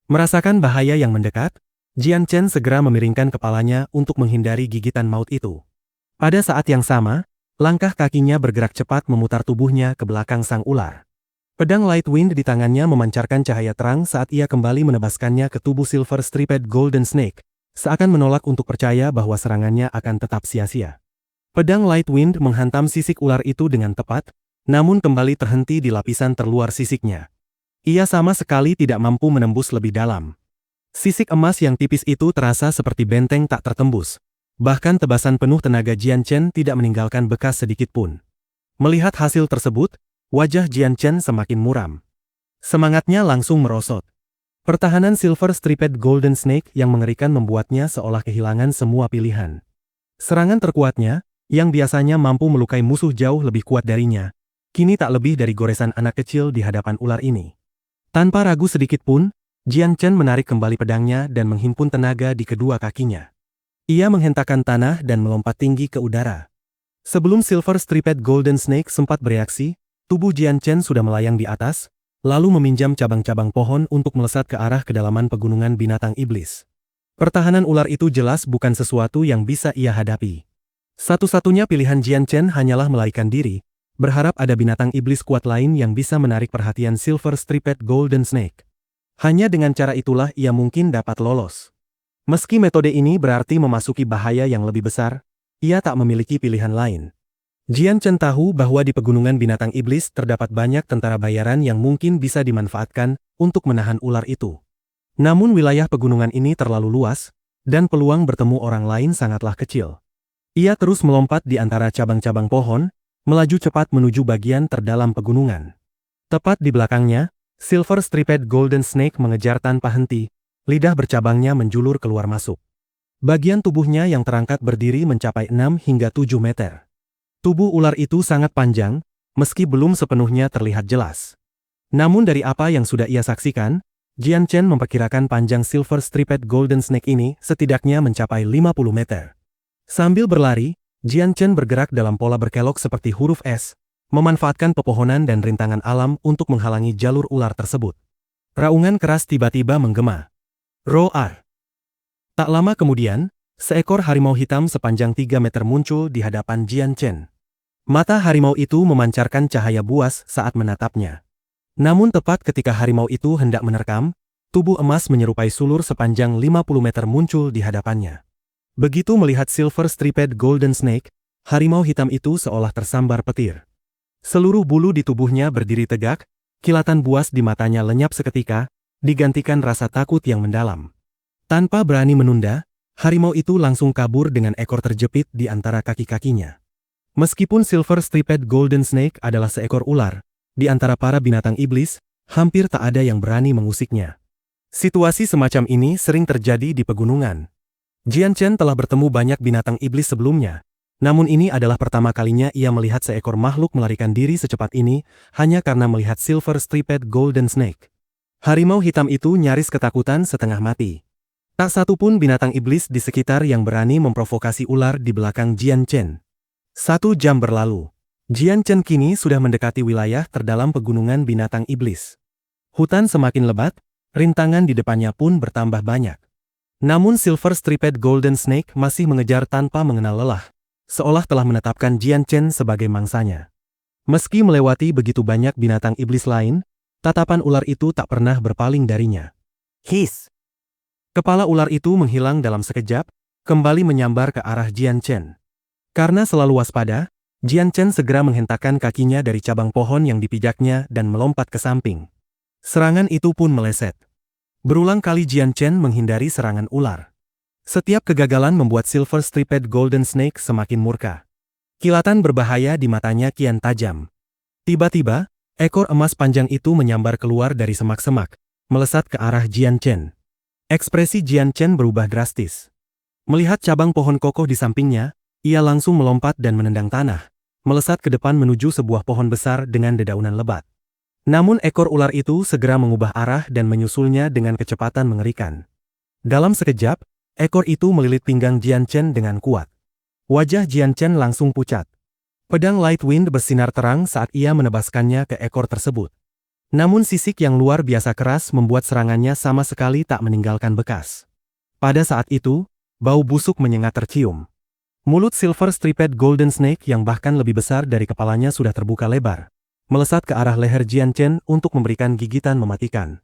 Merasakan bahaya yang mendekat, Jian Chen segera memiringkan kepalanya untuk menghindari gigitan maut itu. Pada saat yang sama, langkah kakinya bergerak cepat memutar tubuhnya ke belakang sang ular. Pedang Light Wind di tangannya memancarkan cahaya terang saat ia kembali menebaskannya ke tubuh Silver Striped Golden Snake, seakan menolak untuk percaya bahwa serangannya akan tetap sia-sia. Pedang Light Wind menghantam sisik ular itu dengan tepat, namun kembali terhenti di lapisan terluar sisiknya. Ia sama sekali tidak mampu menembus lebih dalam. Sisik emas yang tipis itu terasa seperti benteng tak tertembus. Bahkan tebasan penuh tenaga Jian Chen tidak meninggalkan bekas sedikit pun. Melihat hasil tersebut, wajah Jian Chen semakin muram. Semangatnya langsung merosot. Pertahanan Silver Striped Golden Snake yang mengerikan membuatnya seolah kehilangan semua pilihan. Serangan terkuatnya, yang biasanya mampu melukai musuh jauh lebih kuat darinya, kini tak lebih dari goresan anak kecil di hadapan ular ini. Tanpa ragu sedikit pun, Jian Chen menarik kembali pedangnya dan menghimpun tenaga di kedua kakinya. Ia menghentakkan tanah dan melompat tinggi ke udara. Sebelum Silver Striped Golden Snake sempat bereaksi, tubuh Jian Chen sudah melayang di atas, lalu meminjam cabang-cabang pohon untuk melesat ke arah kedalaman pegunungan binatang iblis. Pertahanan ular itu jelas bukan sesuatu yang bisa ia hadapi. Satu-satunya pilihan Jian Chen hanyalah melarikan diri, berharap ada binatang iblis kuat lain yang bisa menarik perhatian Silver Striped Golden Snake. Hanya dengan cara itulah ia mungkin dapat lolos. Meski metode ini berarti memasuki bahaya yang lebih besar, ia tak memiliki pilihan lain. Jian Chen tahu bahwa di pegunungan binatang iblis terdapat banyak tentara bayaran yang mungkin bisa dimanfaatkan untuk menahan ular itu. Namun wilayah pegunungan ini terlalu luas, dan peluang bertemu orang lain sangatlah kecil. Ia terus melompat di antara cabang-cabang pohon, melaju cepat menuju bagian terdalam pegunungan. Tepat di belakangnya, Silver Striped Golden Snake mengejar tanpa henti, lidah bercabangnya menjulur keluar masuk. Bagian tubuhnya yang terangkat berdiri mencapai 6 hingga 7 meter. Tubuh ular itu sangat panjang, meski belum sepenuhnya terlihat jelas. Namun dari apa yang sudah ia saksikan, Jian Chen memperkirakan panjang Silver Striped Golden Snake ini setidaknya mencapai 50 meter. Sambil berlari, Jian Chen bergerak dalam pola berkelok seperti huruf S, memanfaatkan pepohonan dan rintangan alam untuk menghalangi jalur ular tersebut. Raungan keras tiba-tiba menggema. Roar! Tak lama kemudian, seekor harimau hitam sepanjang 3 meter muncul di hadapan Jian Chen. Mata harimau itu memancarkan cahaya buas saat menatapnya. Namun tepat ketika harimau itu hendak menerkam, tubuh emas menyerupai sulur sepanjang 50 meter muncul di hadapannya. Begitu melihat Silver Striped Golden Snake, harimau hitam itu seolah tersambar petir. Seluruh bulu di tubuhnya berdiri tegak, kilatan buas di matanya lenyap seketika, digantikan rasa takut yang mendalam. Tanpa berani menunda, harimau itu langsung kabur dengan ekor terjepit di antara kaki-kakinya. Meskipun Silver Striped Golden Snake adalah seekor ular, di antara para binatang iblis, hampir tak ada yang berani mengusiknya. Situasi semacam ini sering terjadi di pegunungan. Jian Chen telah bertemu banyak binatang iblis sebelumnya, namun ini adalah pertama kalinya ia melihat seekor makhluk melarikan diri secepat ini hanya karena melihat Silver Striped Golden Snake. Harimau hitam itu nyaris ketakutan setengah mati. Tak satu pun binatang iblis di sekitar yang berani memprovokasi ular di belakang Jian Chen. 1 jam berlalu. Jian Chen kini sudah mendekati wilayah terdalam pegunungan binatang iblis. Hutan semakin lebat, rintangan di depannya pun bertambah banyak. Namun Silver Striped Golden Snake masih mengejar tanpa mengenal lelah, seolah telah menetapkan Jian Chen sebagai mangsanya. Meski melewati begitu banyak binatang iblis lain, tatapan ular itu tak pernah berpaling darinya. Hiss! Kepala ular itu menghilang dalam sekejap, kembali menyambar ke arah Jian Chen. Karena selalu waspada, Jian Chen segera menghentakkan kakinya dari cabang pohon yang dipijaknya dan melompat ke samping. Serangan itu pun meleset. Berulang kali Jian Chen menghindari serangan ular. Setiap kegagalan membuat Silver Striped Golden Snake semakin murka. Kilatan berbahaya di matanya kian tajam. Tiba-tiba, ekor emas panjang itu menyambar keluar dari semak-semak, melesat ke arah Jian Chen. Ekspresi Jian Chen berubah drastis. Melihat cabang pohon kokoh di sampingnya, ia langsung melompat dan menendang tanah, melesat ke depan menuju sebuah pohon besar dengan dedaunan lebat. Namun ekor ular itu segera mengubah arah dan menyusulnya dengan kecepatan mengerikan. Dalam sekejap, ekor itu melilit pinggang Jian Chen dengan kuat. Wajah Jian Chen langsung pucat. Pedang Light Wind bersinar terang saat ia menebaskannya ke ekor tersebut. Namun sisik yang luar biasa keras membuat serangannya sama sekali tak meninggalkan bekas. Pada saat itu, bau busuk menyengat tercium. Mulut Silver Striped Golden Snake yang bahkan lebih besar dari kepalanya sudah terbuka lebar, melesat ke arah leher Jian Chen untuk memberikan gigitan mematikan.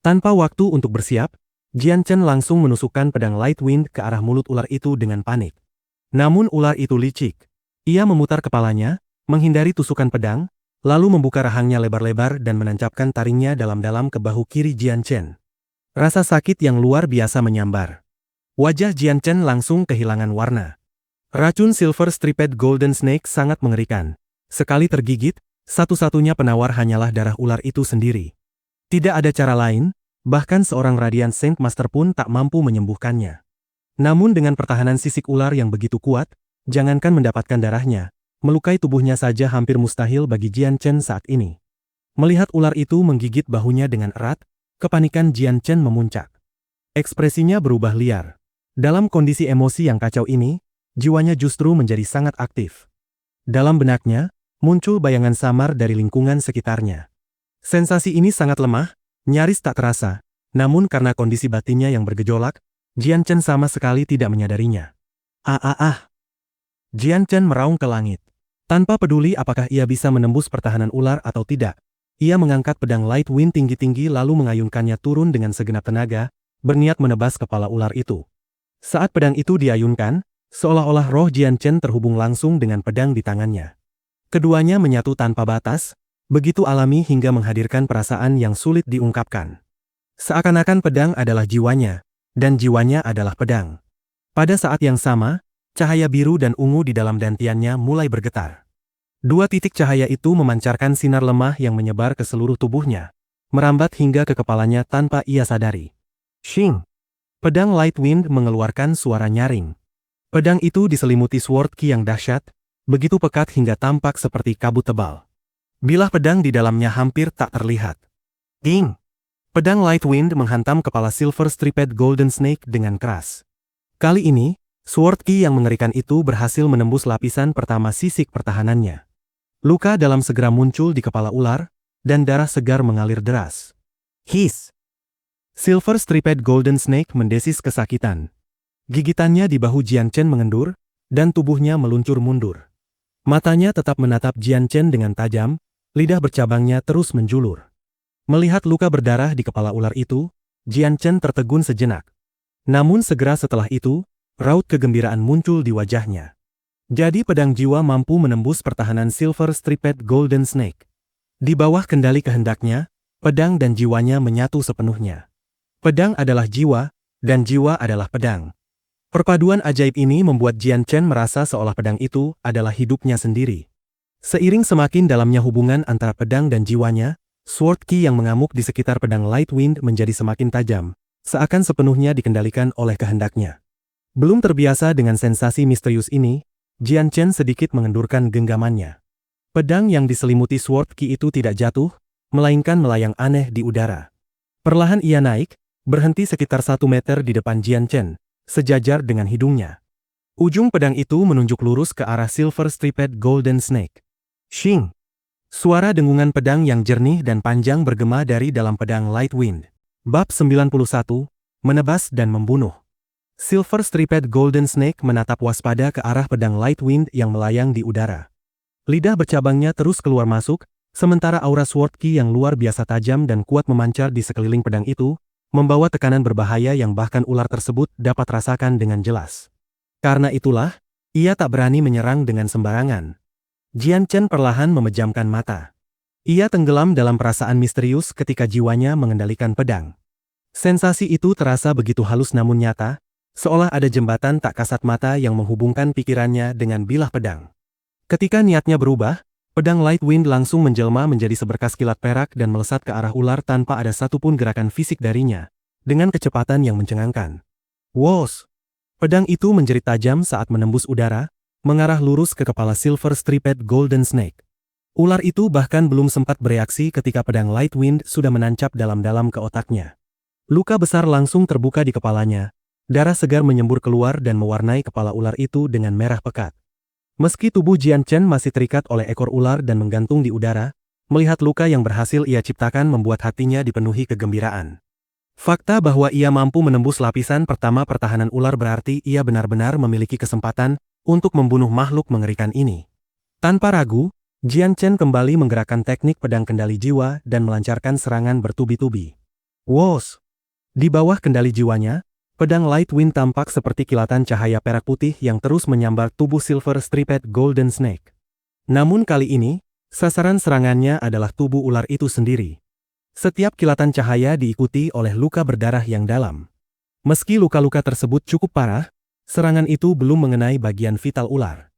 Tanpa waktu untuk bersiap, Jian Chen langsung menusukkan pedang Light Wind ke arah mulut ular itu dengan panik. Namun ular itu licik. Ia memutar kepalanya, menghindari tusukan pedang, lalu membuka rahangnya lebar-lebar dan menancapkan taringnya dalam-dalam ke bahu kiri Jian Chen. Rasa sakit yang luar biasa menyambar. Wajah Jian Chen langsung kehilangan warna. Racun Silver Striped Golden Snake sangat mengerikan. Sekali tergigit, satu-satunya penawar hanyalah darah ular itu sendiri. Tidak ada cara lain, bahkan seorang Radiant Saint Master pun tak mampu menyembuhkannya. Namun dengan pertahanan sisik ular yang begitu kuat, jangankan mendapatkan darahnya, melukai tubuhnya saja hampir mustahil bagi Jian Chen saat ini. Melihat ular itu menggigit bahunya dengan erat, kepanikan Jian Chen memuncak. Ekspresinya berubah liar. Dalam kondisi emosi yang kacau ini, jiwanya justru menjadi sangat aktif. Dalam benaknya, muncul bayangan samar dari lingkungan sekitarnya. Sensasi ini sangat lemah, nyaris tak terasa, namun karena kondisi batinnya yang bergejolak, Jian Chen sama sekali tidak menyadarinya. Jian Chen meraung ke langit. Tanpa peduli apakah ia bisa menembus pertahanan ular atau tidak, ia mengangkat pedang Light Wind tinggi-tinggi lalu mengayunkannya turun dengan segenap tenaga, berniat menebas kepala ular itu. Saat pedang itu diayunkan, seolah-olah roh Jian Chen terhubung langsung dengan pedang di tangannya. Keduanya menyatu tanpa batas, begitu alami hingga menghadirkan perasaan yang sulit diungkapkan. Seakan-akan pedang adalah jiwanya, dan jiwanya adalah pedang. Pada saat yang sama, cahaya biru dan ungu di dalam dantiannya mulai bergetar. Dua titik cahaya itu memancarkan sinar lemah yang menyebar ke seluruh tubuhnya, merambat hingga ke kepalanya tanpa ia sadari. Shing! Pedang Light Wind mengeluarkan suara nyaring. Pedang itu diselimuti sword ki yang dahsyat, begitu pekat hingga tampak seperti kabut tebal. Bilah pedang di dalamnya hampir tak terlihat. Ding! Pedang Light Wind menghantam kepala Silver Striped Golden Snake dengan keras. Kali ini, sword ki yang mengerikan itu berhasil menembus lapisan pertama sisik pertahanannya. Luka dalam segera muncul di kepala ular, dan darah segar mengalir deras. Hiss! Silver Striped Golden Snake mendesis kesakitan. Gigitannya di bahu Jian Chen mengendur, dan tubuhnya meluncur mundur. Matanya tetap menatap Jian Chen dengan tajam, lidah bercabangnya terus menjulur. Melihat luka berdarah di kepala ular itu, Jian Chen tertegun sejenak. Namun segera setelah itu, raut kegembiraan muncul di wajahnya. Jadi pedang jiwa mampu menembus pertahanan Silver Striped Golden Snake. Di bawah kendali kehendaknya, pedang dan jiwanya menyatu sepenuhnya. Pedang adalah jiwa, dan jiwa adalah pedang. Perpaduan ajaib ini membuat Jian Chen merasa seolah pedang itu adalah hidupnya sendiri. Seiring semakin dalamnya hubungan antara pedang dan jiwanya, sword ki yang mengamuk di sekitar pedang Light Wind menjadi semakin tajam, seakan sepenuhnya dikendalikan oleh kehendaknya. Belum terbiasa dengan sensasi misterius ini, Jian Chen sedikit mengendurkan genggamannya. Pedang yang diselimuti sword ki itu tidak jatuh, melainkan melayang aneh di udara. Perlahan ia naik, berhenti sekitar 1 meter di depan Jian Chen, sejajar dengan hidungnya. Ujung pedang itu menunjuk lurus ke arah Silver Striped Golden Snake. Shing! Suara dengungan pedang yang jernih dan panjang bergema dari dalam pedang Light Wind. Bab 91, Menebas dan Membunuh. Silver Striped Golden Snake menatap waspada ke arah pedang Light Wind yang melayang di udara. Lidah bercabangnya terus keluar masuk, sementara aura sword ki yang luar biasa tajam dan kuat memancar di sekeliling pedang itu, membawa tekanan berbahaya yang bahkan ular tersebut dapat rasakan dengan jelas. Karena itulah, Ia tak berani menyerang dengan sembarangan. Jian Chen perlahan memejamkan mata. Ia tenggelam dalam perasaan misterius ketika jiwanya mengendalikan pedang. Sensasi itu terasa begitu halus namun nyata, seolah ada jembatan tak kasat mata yang menghubungkan pikirannya dengan bilah pedang. Ketika niatnya berubah, pedang Light Wind langsung menjelma menjadi seberkas kilat perak dan melesat ke arah ular tanpa ada satupun gerakan fisik darinya, dengan kecepatan yang mencengangkan. Wos! Pedang itu menjerit tajam saat menembus udara, mengarah lurus ke kepala Silver Striped Golden Snake. Ular itu bahkan belum sempat bereaksi ketika pedang Light Wind sudah menancap dalam-dalam ke otaknya. Luka besar langsung terbuka di kepalanya, darah segar menyembur keluar dan mewarnai kepala ular itu dengan merah pekat. Meski tubuh Jian Chen masih terikat oleh ekor ular dan menggantung di udara, melihat luka yang berhasil ia ciptakan membuat hatinya dipenuhi kegembiraan. Fakta bahwa ia mampu menembus lapisan pertama pertahanan ular berarti ia benar-benar memiliki kesempatan untuk membunuh makhluk mengerikan ini. Tanpa ragu, Jian Chen kembali menggerakkan teknik pedang kendali jiwa dan melancarkan serangan bertubi-tubi. Wos! Di bawah kendali jiwanya, pedang Light Wind tampak seperti kilatan cahaya perak putih yang terus menyambar tubuh Silver Striped Golden Snake. Namun kali ini, sasaran serangannya adalah tubuh ular itu sendiri. Setiap kilatan cahaya diikuti oleh luka berdarah yang dalam. Meski luka-luka tersebut cukup parah, serangan itu belum mengenai bagian vital ular.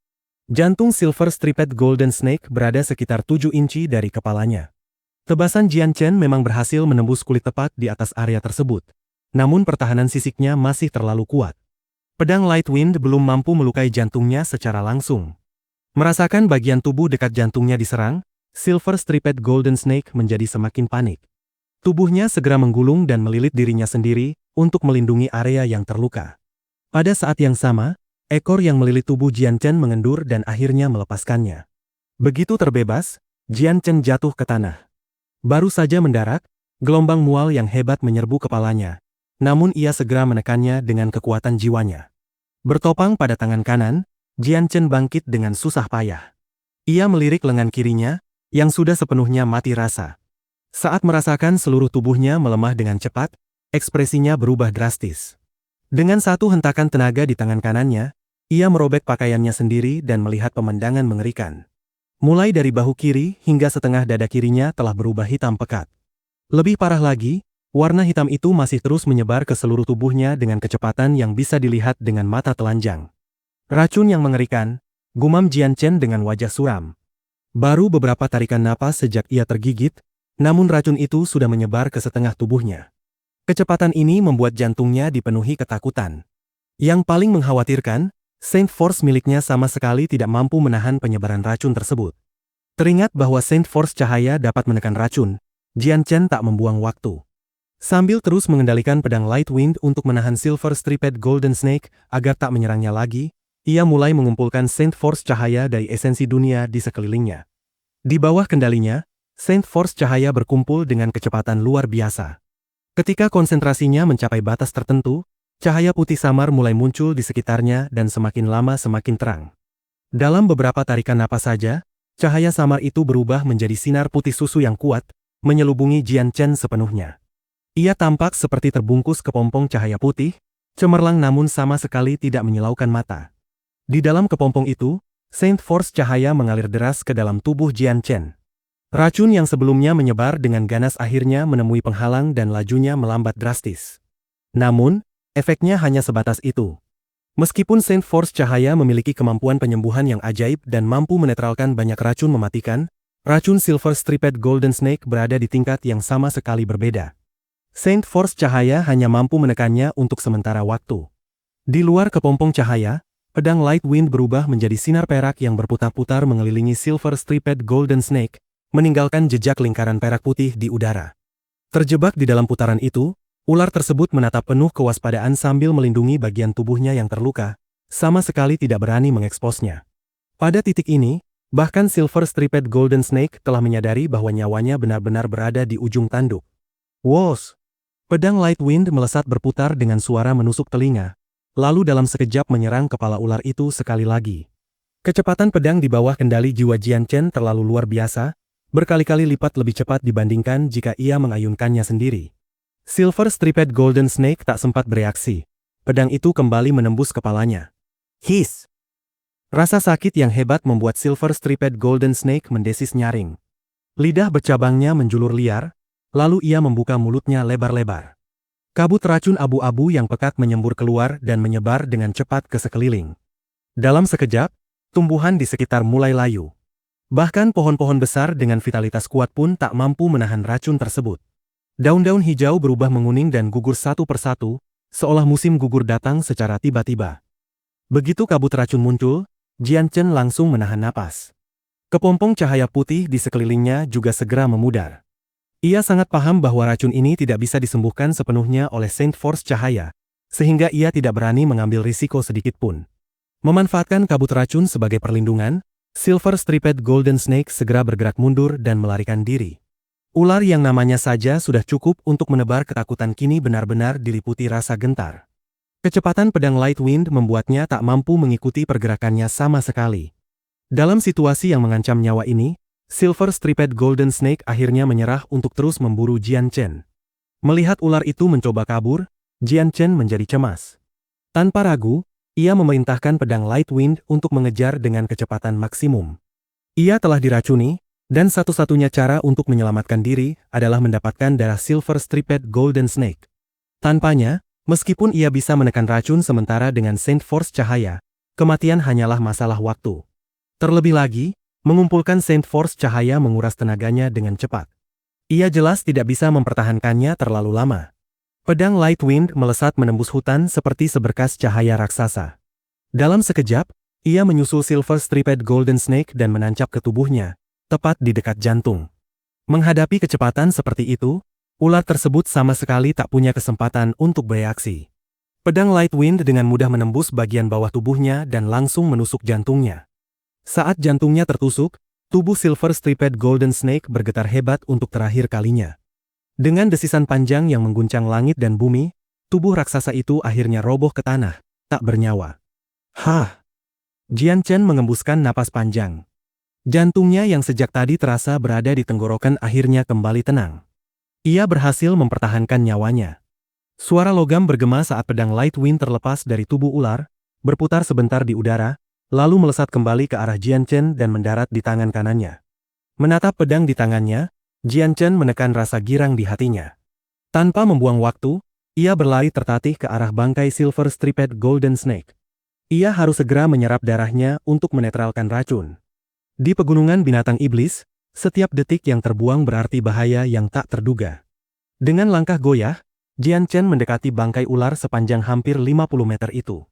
Jantung Silver Striped Golden Snake berada sekitar 7 inci dari kepalanya. Tebasan Jian Chen memang berhasil menembus kulit tepat di atas area tersebut. Namun pertahanan sisiknya masih terlalu kuat. Pedang Light Wind belum mampu melukai jantungnya secara langsung. Merasakan bagian tubuh dekat jantungnya diserang, Silver Striped Golden Snake menjadi semakin panik. Tubuhnya segera menggulung dan melilit dirinya sendiri untuk melindungi area yang terluka. Pada saat yang sama, ekor yang melilit tubuh Jian Chen mengendur dan akhirnya melepaskannya. Begitu terbebas, Jian Chen jatuh ke tanah. Baru saja mendarat, gelombang mual yang hebat menyerbu kepalanya. Namun ia segera menekannya dengan kekuatan jiwanya. Bertopang pada tangan kanan, Jian Chen bangkit dengan susah payah. Ia melirik lengan kirinya, yang sudah sepenuhnya mati rasa. Saat merasakan seluruh tubuhnya melemah dengan cepat, ekspresinya berubah drastis. Dengan satu hentakan tenaga di tangan kanannya, ia merobek pakaiannya sendiri dan melihat pemandangan mengerikan. Mulai dari bahu kiri hingga setengah dada kirinya telah berubah hitam pekat. Lebih parah lagi, warna hitam itu masih terus menyebar ke seluruh tubuhnya dengan kecepatan yang bisa dilihat dengan mata telanjang. Racun yang mengerikan, gumam Jian Chen dengan wajah suram. Baru beberapa tarikan napas sejak ia tergigit, namun racun itu sudah menyebar ke setengah tubuhnya. Kecepatan ini membuat jantungnya dipenuhi ketakutan. Yang paling mengkhawatirkan, Saint Force miliknya sama sekali tidak mampu menahan penyebaran racun tersebut. Teringat bahwa Saint Force cahaya dapat menekan racun, Jian Chen tak membuang waktu. Sambil terus mengendalikan pedang Light Wind untuk menahan Silver Striped Golden Snake agar tak menyerangnya lagi, ia mulai mengumpulkan Saint Force cahaya dari esensi dunia di sekelilingnya. Di bawah kendalinya, Saint Force cahaya berkumpul dengan kecepatan luar biasa. Ketika konsentrasinya mencapai batas tertentu, cahaya putih samar mulai muncul di sekitarnya dan semakin lama semakin terang. Dalam beberapa tarikan napas saja, cahaya samar itu berubah menjadi sinar putih susu yang kuat, menyelubungi Jian Chen sepenuhnya. Ia tampak seperti terbungkus kepompong cahaya putih, cemerlang namun sama sekali tidak menyilaukan mata. Di dalam kepompong itu, Saint Force cahaya mengalir deras ke dalam tubuh Jian Chen. Racun yang sebelumnya menyebar dengan ganas akhirnya menemui penghalang dan lajunya melambat drastis. Namun, efeknya hanya sebatas itu. Meskipun Saint Force cahaya memiliki kemampuan penyembuhan yang ajaib dan mampu menetralkan banyak racun mematikan, racun Silver Striped Golden Snake berada di tingkat yang sama sekali berbeda. Saint Force cahaya hanya mampu menekannya untuk sementara waktu. Di luar kepompong cahaya, pedang Light Wind berubah menjadi sinar perak yang berputar-putar mengelilingi Silver Striped Golden Snake, meninggalkan jejak lingkaran perak putih di udara. Terjebak di dalam putaran itu, ular tersebut menatap penuh kewaspadaan sambil melindungi bagian tubuhnya yang terluka, sama sekali tidak berani mengeksposnya. Pada titik ini, bahkan Silver Striped Golden Snake telah menyadari bahwa nyawanya benar-benar berada di ujung tanduk. Wos! Pedang Light Wind melesat berputar dengan suara menusuk telinga, lalu dalam sekejap menyerang kepala ular itu sekali lagi. Kecepatan pedang di bawah kendali jiwa Jian Chen terlalu luar biasa, berkali-kali lipat lebih cepat dibandingkan jika ia mengayunkannya sendiri. Silver Striped Golden Snake tak sempat bereaksi. Pedang itu kembali menembus kepalanya. Hiss! Rasa sakit yang hebat membuat Silver Striped Golden Snake mendesis nyaring. Lidah bercabangnya menjulur liar, lalu ia membuka mulutnya lebar-lebar. Kabut racun abu-abu yang pekat menyembur keluar dan menyebar dengan cepat ke sekeliling. Dalam sekejap, tumbuhan di sekitar mulai layu. Bahkan pohon-pohon besar dengan vitalitas kuat pun tak mampu menahan racun tersebut. Daun-daun hijau berubah menguning dan gugur satu persatu, seolah musim gugur datang secara tiba-tiba. Begitu kabut racun muncul, Jian Chen langsung menahan napas. Kepompong cahaya putih di sekelilingnya juga segera memudar. Ia sangat paham bahwa racun ini tidak bisa disembuhkan sepenuhnya oleh Saint Force cahaya, sehingga ia tidak berani mengambil risiko sedikit pun. Memanfaatkan kabut racun sebagai perlindungan, Silver Striped Golden Snake segera bergerak mundur dan melarikan diri. Ular yang namanya saja sudah cukup untuk menebar ketakutan kini benar-benar diliputi rasa gentar. Kecepatan pedang Light Wind membuatnya tak mampu mengikuti pergerakannya sama sekali. Dalam situasi yang mengancam nyawa ini, Silver Striped Golden Snake akhirnya menyerah untuk terus memburu Jian Chen. Melihat ular itu mencoba kabur, Jian Chen menjadi cemas. Tanpa ragu, ia memerintahkan pedang Light Wind untuk mengejar dengan kecepatan maksimum. Ia telah diracuni, dan satu-satunya cara untuk menyelamatkan diri adalah mendapatkan darah Silver Striped Golden Snake. Tanpanya, meskipun ia bisa menekan racun sementara dengan Saint Force cahaya, kematian hanyalah masalah waktu. Terlebih lagi, mengumpulkan Saint Force cahaya menguras tenaganya dengan cepat. Ia jelas tidak bisa mempertahankannya terlalu lama. Pedang Light Wind melesat menembus hutan seperti seberkas cahaya raksasa. Dalam sekejap, ia menyusul Silver Striped Golden Snake dan menancap ke tubuhnya, tepat di dekat jantung. Menghadapi kecepatan seperti itu, ular tersebut sama sekali tak punya kesempatan untuk bereaksi. Pedang Light Wind dengan mudah menembus bagian bawah tubuhnya dan langsung menusuk jantungnya. Saat jantungnya tertusuk, tubuh Silver Striped Golden Snake bergetar hebat untuk terakhir kalinya. Dengan desisan panjang yang mengguncang langit dan bumi, tubuh raksasa itu akhirnya roboh ke tanah, tak bernyawa. Hah! Jian Chen mengembuskan napas panjang. Jantungnya yang sejak tadi terasa berada di tenggorokan akhirnya kembali tenang. Ia berhasil mempertahankan nyawanya. Suara logam bergema saat pedang Light Wind terlepas dari tubuh ular, berputar sebentar di udara, lalu melesat kembali ke arah Jian Chen dan mendarat di tangan kanannya. Menatap pedang di tangannya, Jian Chen menekan rasa girang di hatinya. Tanpa membuang waktu, ia berlari tertatih ke arah bangkai Silver Striped Golden Snake. Ia harus segera menyerap darahnya untuk menetralkan racun. Di pegunungan binatang iblis, setiap detik yang terbuang berarti bahaya yang tak terduga. Dengan langkah goyah, Jian Chen mendekati bangkai ular sepanjang hampir 50 meter itu.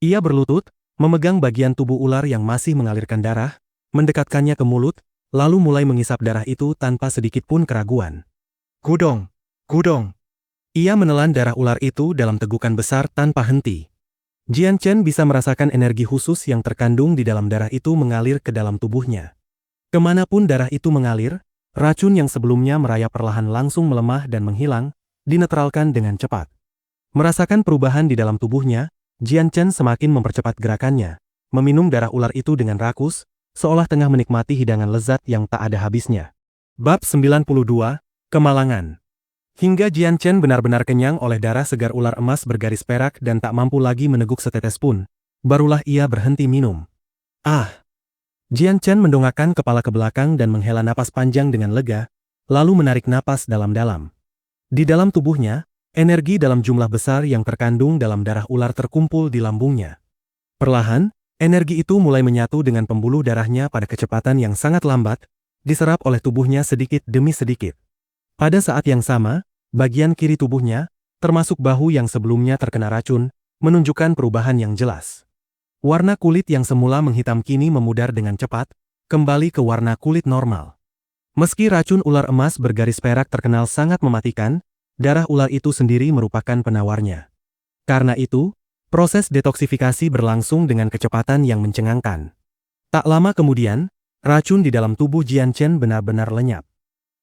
Ia berlutut, memegang bagian tubuh ular yang masih mengalirkan darah, mendekatkannya ke mulut, lalu mulai mengisap darah itu tanpa sedikit pun keraguan. Gudong! Gudong! Ia menelan darah ular itu dalam tegukan besar tanpa henti. Jian Chen bisa merasakan energi khusus yang terkandung di dalam darah itu mengalir ke dalam tubuhnya. Kemanapun darah itu mengalir, racun yang sebelumnya merayap perlahan langsung melemah dan menghilang, dinetralkan dengan cepat. Merasakan perubahan di dalam tubuhnya, Jian Chen semakin mempercepat gerakannya, meminum darah ular itu dengan rakus, seolah tengah menikmati hidangan lezat yang tak ada habisnya. Bab 92, Kemalangan. Hingga Jian Chen benar-benar kenyang oleh darah segar ular emas bergaris perak dan tak mampu lagi meneguk setetes pun, barulah ia berhenti minum. Ah! Jian Chen mendongakkan kepala ke belakang dan menghela napas panjang dengan lega, lalu menarik napas dalam-dalam. Di dalam tubuhnya, energi dalam jumlah besar yang terkandung dalam darah ular terkumpul di lambungnya. Perlahan, energi itu mulai menyatu dengan pembuluh darahnya pada kecepatan yang sangat lambat, diserap oleh tubuhnya sedikit demi sedikit. Pada saat yang sama, bagian kiri tubuhnya, termasuk bahu yang sebelumnya terkena racun, menunjukkan perubahan yang jelas. Warna kulit yang semula menghitam kini memudar dengan cepat, kembali ke warna kulit normal. Meski racun ular emas bergaris perak terkenal sangat mematikan, darah ular itu sendiri merupakan penawarnya. Karena itu, proses detoksifikasi berlangsung dengan kecepatan yang mencengangkan. Tak lama kemudian, racun di dalam tubuh Jian Chen benar-benar lenyap.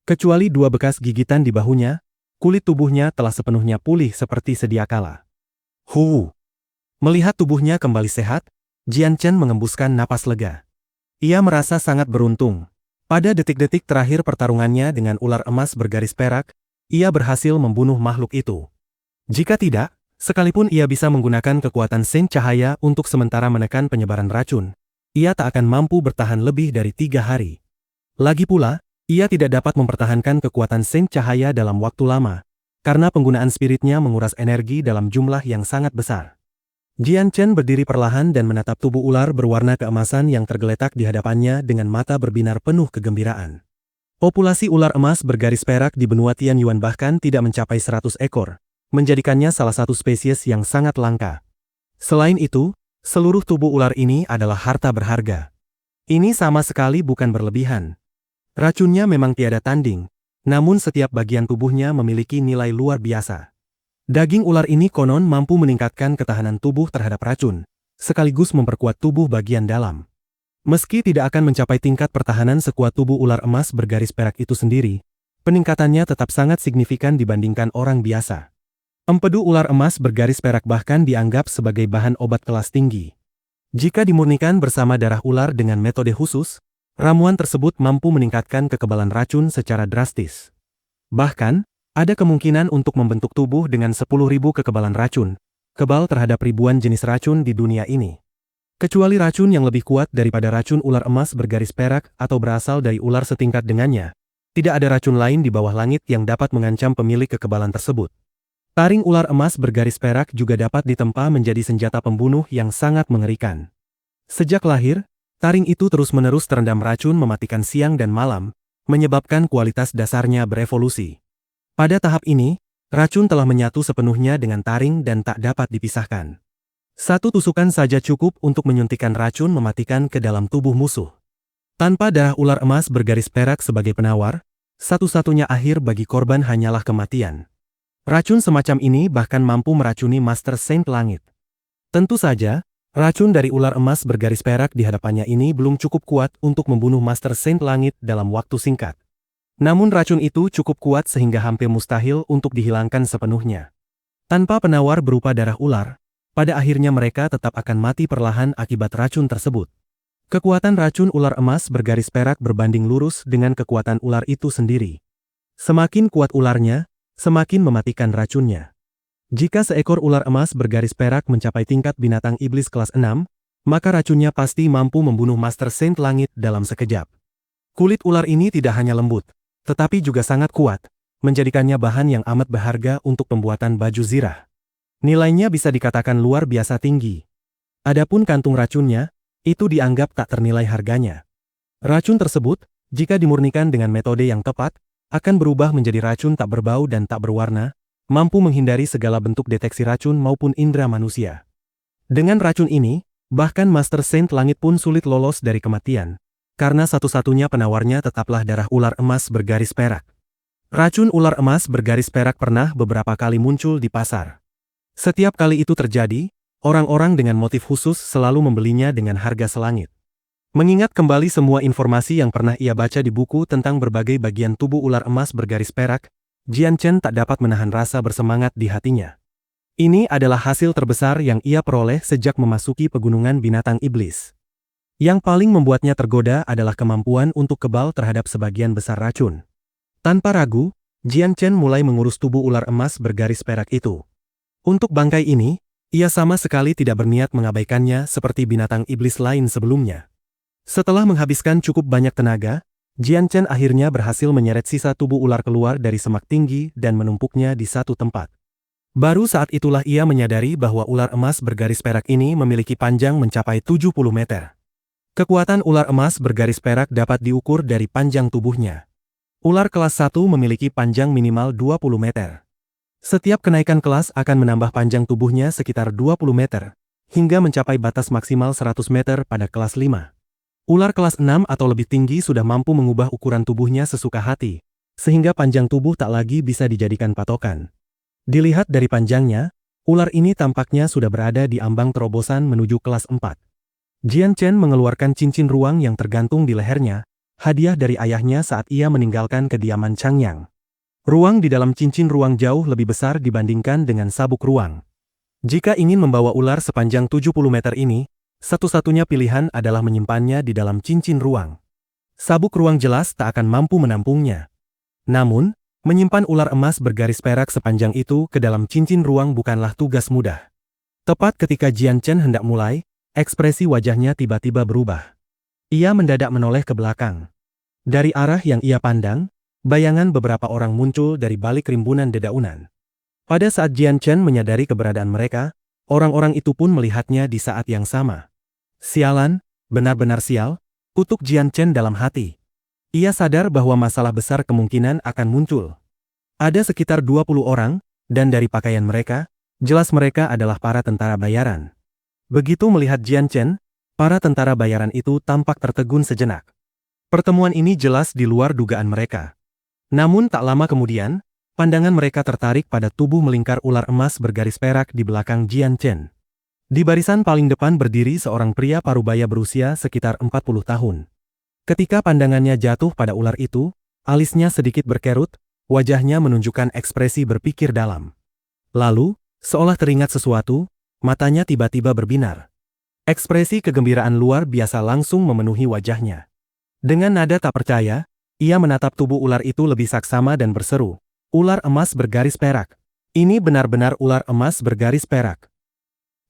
Kecuali dua bekas gigitan di bahunya, kulit tubuhnya telah sepenuhnya pulih seperti sedia kala. Melihat tubuhnya kembali sehat, Jian Chen mengembuskan napas lega. Ia merasa sangat beruntung. Pada detik-detik terakhir pertarungannya dengan ular emas bergaris perak, ia berhasil membunuh makhluk itu. Jika tidak, sekalipun ia bisa menggunakan kekuatan Saint Cahaya untuk sementara menekan penyebaran racun, ia tak akan mampu bertahan lebih dari 3 hari. Lagi pula, ia tidak dapat mempertahankan kekuatan Saint Cahaya dalam waktu lama, karena penggunaan spiritnya menguras energi dalam jumlah yang sangat besar. Jian Chen berdiri perlahan dan menatap tubuh ular berwarna keemasan yang tergeletak di hadapannya dengan mata berbinar penuh kegembiraan. Populasi ular emas bergaris perak di benua Tianyuan bahkan tidak mencapai 100 ekor, menjadikannya salah satu spesies yang sangat langka. Selain itu, seluruh tubuh ular ini adalah harta berharga. Ini sama sekali bukan berlebihan. Racunnya memang tiada tanding, namun setiap bagian tubuhnya memiliki nilai luar biasa. Daging ular ini konon mampu meningkatkan ketahanan tubuh terhadap racun, sekaligus memperkuat tubuh bagian dalam. Meski tidak akan mencapai tingkat pertahanan sekuat tubuh ular emas bergaris perak itu sendiri, peningkatannya tetap sangat signifikan dibandingkan orang biasa. Empedu ular emas bergaris perak bahkan dianggap sebagai bahan obat kelas tinggi. Jika dimurnikan bersama darah ular dengan metode khusus, ramuan tersebut mampu meningkatkan kekebalan racun secara drastis. Bahkan, ada kemungkinan untuk membentuk tubuh dengan 10.000 kekebalan racun, kebal terhadap ribuan jenis racun di dunia ini. Kecuali racun yang lebih kuat daripada racun ular emas bergaris perak atau berasal dari ular setingkat dengannya, tidak ada racun lain di bawah langit yang dapat mengancam pemilik kekebalan tersebut. Taring ular emas bergaris perak juga dapat ditempa menjadi senjata pembunuh yang sangat mengerikan. Sejak lahir, taring itu terus-menerus terendam racun mematikan siang dan malam, menyebabkan kualitas dasarnya berevolusi. Pada tahap ini, racun telah menyatu sepenuhnya dengan taring dan tak dapat dipisahkan. Satu tusukan saja cukup untuk menyuntikkan racun mematikan ke dalam tubuh musuh. Tanpa darah ular emas bergaris perak sebagai penawar, satu-satunya akhir bagi korban hanyalah kematian. Racun semacam ini bahkan mampu meracuni Master Saint Langit. Tentu saja, racun dari ular emas bergaris perak di hadapannya ini belum cukup kuat untuk membunuh Master Saint Langit dalam waktu singkat. Namun racun itu cukup kuat sehingga hampir mustahil untuk dihilangkan sepenuhnya. Tanpa penawar berupa darah ular, pada akhirnya mereka tetap akan mati perlahan akibat racun tersebut. Kekuatan racun ular emas bergaris perak berbanding lurus dengan kekuatan ular itu sendiri. Semakin kuat ularnya, semakin mematikan racunnya. Jika seekor ular emas bergaris perak mencapai tingkat binatang iblis kelas 6, maka racunnya pasti mampu membunuh Master Saint Langit dalam sekejap. Kulit ular ini tidak hanya lembut, tetapi juga sangat kuat, menjadikannya bahan yang amat berharga untuk pembuatan baju zirah. Nilainya bisa dikatakan luar biasa tinggi. Adapun kantung racunnya, itu dianggap tak ternilai harganya. Racun tersebut, jika dimurnikan dengan metode yang tepat, akan berubah menjadi racun tak berbau dan tak berwarna, mampu menghindari segala bentuk deteksi racun maupun indera manusia. Dengan racun ini, bahkan Master Saint Langit pun sulit lolos dari kematian, karena satu-satunya penawarnya tetaplah darah ular emas bergaris perak. Racun ular emas bergaris perak pernah beberapa kali muncul di pasar. Setiap kali itu terjadi, orang-orang dengan motif khusus selalu membelinya dengan harga selangit. Mengingat kembali semua informasi yang pernah ia baca di buku tentang berbagai bagian tubuh ular emas bergaris perak, Jian Chen tak dapat menahan rasa bersemangat di hatinya. Ini adalah hasil terbesar yang ia peroleh sejak memasuki pegunungan binatang iblis. Yang paling membuatnya tergoda adalah kemampuan untuk kebal terhadap sebagian besar racun. Tanpa ragu, Jian Chen mulai mengurus tubuh ular emas bergaris perak itu. Untuk bangkai ini, ia sama sekali tidak berniat mengabaikannya seperti binatang iblis lain sebelumnya. Setelah menghabiskan cukup banyak tenaga, Jian Chen akhirnya berhasil menyeret sisa tubuh ular keluar dari semak tinggi dan menumpuknya di satu tempat. Baru saat itulah ia menyadari bahwa ular emas bergaris perak ini memiliki panjang mencapai 70 meter. Kekuatan ular emas bergaris perak dapat diukur dari panjang tubuhnya. Ular kelas 1 memiliki panjang minimal 20 meter. Setiap kenaikan kelas akan menambah panjang tubuhnya sekitar 20 meter, hingga mencapai batas maksimal 100 meter pada kelas 5. Ular kelas 6 atau lebih tinggi sudah mampu mengubah ukuran tubuhnya sesuka hati, sehingga panjang tubuh tak lagi bisa dijadikan patokan. Dilihat dari panjangnya, ular ini tampaknya sudah berada di ambang terobosan menuju kelas 4. Jian Chen mengeluarkan cincin ruang yang tergantung di lehernya, hadiah dari ayahnya saat ia meninggalkan kediaman Changyang. Ruang di dalam cincin ruang jauh lebih besar dibandingkan dengan sabuk ruang. Jika ingin membawa ular sepanjang 70 meter ini, satu-satunya pilihan adalah menyimpannya di dalam cincin ruang. Sabuk ruang jelas tak akan mampu menampungnya. Namun, menyimpan ular emas bergaris perak sepanjang itu ke dalam cincin ruang bukanlah tugas mudah. Tepat ketika Jian Chen hendak mulai, ekspresi wajahnya tiba-tiba berubah. Ia mendadak menoleh ke belakang. Dari arah yang ia pandang, bayangan beberapa orang muncul dari balik rimbunan dedaunan. Pada saat Jian Chen menyadari keberadaan mereka, orang-orang itu pun melihatnya di saat yang sama. Sialan, benar-benar sial, kutuk Jian Chen dalam hati. Ia sadar bahwa masalah besar kemungkinan akan muncul. Ada sekitar 20 orang, dan dari pakaian mereka, jelas mereka adalah para tentara bayaran. Begitu melihat Jian Chen, para tentara bayaran itu tampak tertegun sejenak. Pertemuan ini jelas di luar dugaan mereka. Namun tak lama kemudian, pandangan mereka tertarik pada tubuh melingkar ular emas bergaris perak di belakang Jian Chen. Di barisan paling depan berdiri seorang pria parubaya berusia sekitar 40 tahun. Ketika pandangannya jatuh pada ular itu, alisnya sedikit berkerut, wajahnya menunjukkan ekspresi berpikir dalam. Lalu, seolah teringat sesuatu, matanya tiba-tiba berbinar. Ekspresi kegembiraan luar biasa langsung memenuhi wajahnya. Dengan nada tak percaya, ia menatap tubuh ular itu lebih saksama dan berseru, "Ular emas bergaris perak. Ini benar-benar ular emas bergaris perak."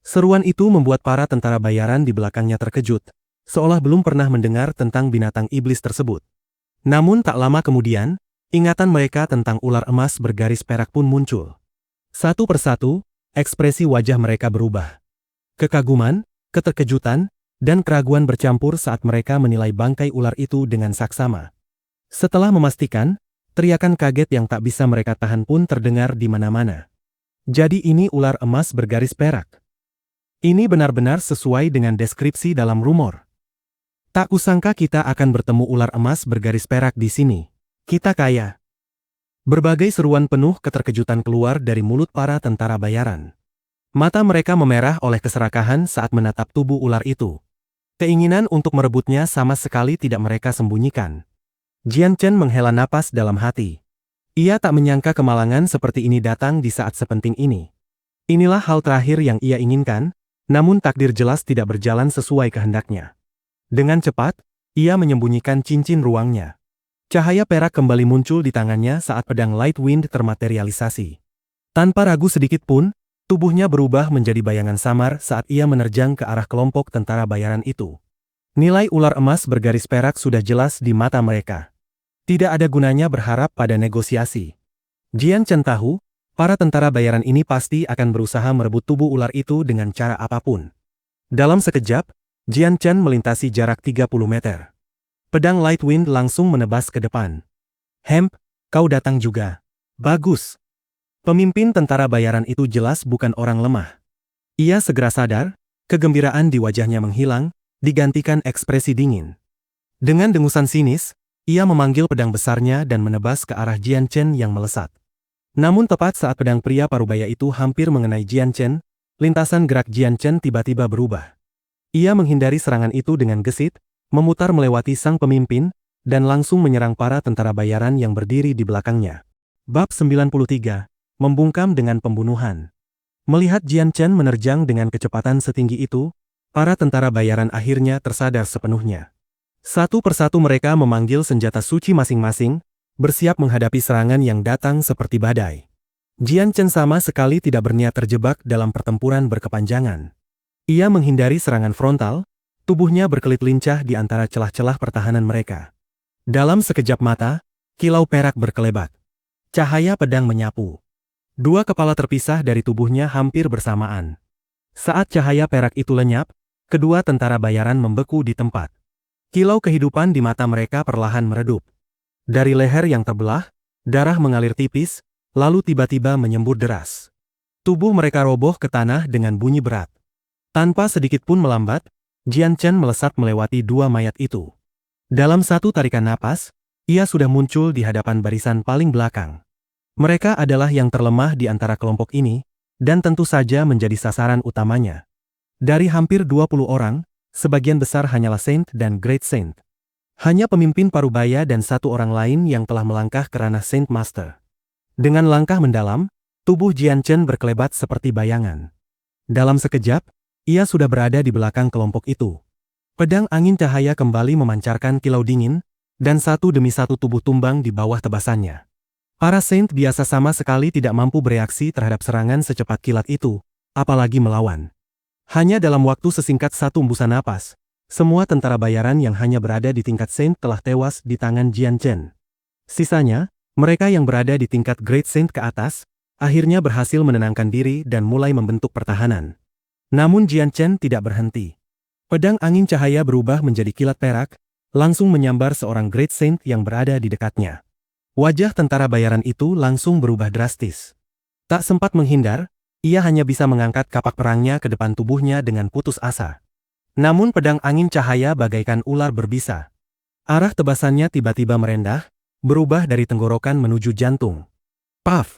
Seruan itu membuat para tentara bayaran di belakangnya terkejut, seolah belum pernah mendengar tentang binatang iblis tersebut. Namun tak lama kemudian, ingatan mereka tentang ular emas bergaris perak pun muncul. Satu persatu, ekspresi wajah mereka berubah. Kekaguman, keterkejutan, dan keraguan bercampur saat mereka menilai bangkai ular itu dengan saksama. Setelah memastikan, teriakan kaget yang tak bisa mereka tahan pun terdengar di mana-mana. Jadi ini ular emas bergaris perak. Ini benar-benar sesuai dengan deskripsi dalam rumor. Tak kusangka kita akan bertemu ular emas bergaris perak di sini. Kita kaya. Berbagai seruan penuh keterkejutan keluar dari mulut para tentara bayaran. Mata mereka memerah oleh keserakahan saat menatap tubuh ular itu. Keinginan untuk merebutnya sama sekali tidak mereka sembunyikan. Jian Chen menghela napas dalam hati. Ia tak menyangka kemalangan seperti ini datang di saat sepenting ini. Inilah hal terakhir yang ia inginkan, namun takdir jelas tidak berjalan sesuai kehendaknya. Dengan cepat, ia menyembunyikan cincin ruangnya. Cahaya perak kembali muncul di tangannya saat pedang Light Wind termaterialisasi. Tanpa ragu sedikit pun, tubuhnya berubah menjadi bayangan samar saat ia menerjang ke arah kelompok tentara bayaran itu. Nilai ular emas bergaris perak sudah jelas di mata mereka. Tidak ada gunanya berharap pada negosiasi. Jian Chen tahu, para tentara bayaran ini pasti akan berusaha merebut tubuh ular itu dengan cara apapun. Dalam sekejap, Jian Chen melintasi jarak 30 meter. Pedang Light Wind langsung menebas ke depan. "Hemp, kau datang juga. Bagus." Pemimpin tentara bayaran itu jelas bukan orang lemah. Ia segera sadar, kegembiraan di wajahnya menghilang, digantikan ekspresi dingin. Dengan dengusan sinis, ia memanggil pedang besarnya dan menebas ke arah Jian Chen yang melesat. Namun tepat saat pedang pria parubaya itu hampir mengenai Jian Chen, lintasan gerak Jian Chen tiba-tiba berubah. Ia menghindari serangan itu dengan gesit, memutar melewati sang pemimpin, dan langsung menyerang para tentara bayaran yang berdiri di belakangnya. Bab 93. Membungkam dengan pembunuhan. Melihat Jian Chen menerjang dengan kecepatan setinggi itu, para tentara bayaran akhirnya tersadar sepenuhnya. Satu persatu mereka memanggil senjata suci masing-masing, bersiap menghadapi serangan yang datang seperti badai. Jian Chen sama sekali tidak berniat terjebak dalam pertempuran berkepanjangan. Ia menghindari serangan frontal, tubuhnya berkelit lincah di antara celah-celah pertahanan mereka. Dalam sekejap mata, kilau perak berkelebat. Cahaya pedang menyapu. Dua kepala terpisah dari tubuhnya hampir bersamaan. Saat cahaya perak itu lenyap, kedua tentara bayaran membeku di tempat. Kilau kehidupan di mata mereka perlahan meredup. Dari leher yang terbelah, darah mengalir tipis, lalu tiba-tiba menyembur deras. Tubuh mereka roboh ke tanah dengan bunyi berat. Tanpa sedikit pun melambat, Jian Chen melesat melewati dua mayat itu. Dalam satu tarikan napas, ia sudah muncul di hadapan barisan paling belakang. Mereka adalah yang terlemah di antara kelompok ini, dan tentu saja menjadi sasaran utamanya. Dari hampir 20 orang, sebagian besar hanyalah Saint dan Great Saint. Hanya pemimpin parubaya dan satu orang lain yang telah melangkah ke ranah Saint Master. Dengan langkah mendalam, tubuh Jian Chen berkelebat seperti bayangan. Dalam sekejap, ia sudah berada di belakang kelompok itu. Pedang angin cahaya kembali memancarkan kilau dingin, dan satu demi satu tubuh tumbang di bawah tebasannya. Para Saint biasa sama sekali tidak mampu bereaksi terhadap serangan secepat kilat itu, apalagi melawan. Hanya dalam waktu sesingkat satu hembusan napas, semua tentara bayaran yang hanya berada di tingkat Saint telah tewas di tangan Jian Chen. Sisanya, mereka yang berada di tingkat Great Saint ke atas, akhirnya berhasil menenangkan diri dan mulai membentuk pertahanan. Namun Jian Chen tidak berhenti. Pedang angin cahaya berubah menjadi kilat perak, langsung menyambar seorang Great Saint yang berada di dekatnya. Wajah tentara bayaran itu langsung berubah drastis. Tak sempat menghindar, ia hanya bisa mengangkat kapak perangnya ke depan tubuhnya dengan putus asa. Namun pedang angin cahaya bagaikan ular berbisa. Arah tebasannya tiba-tiba merendah, berubah dari tenggorokan menuju jantung. Paf!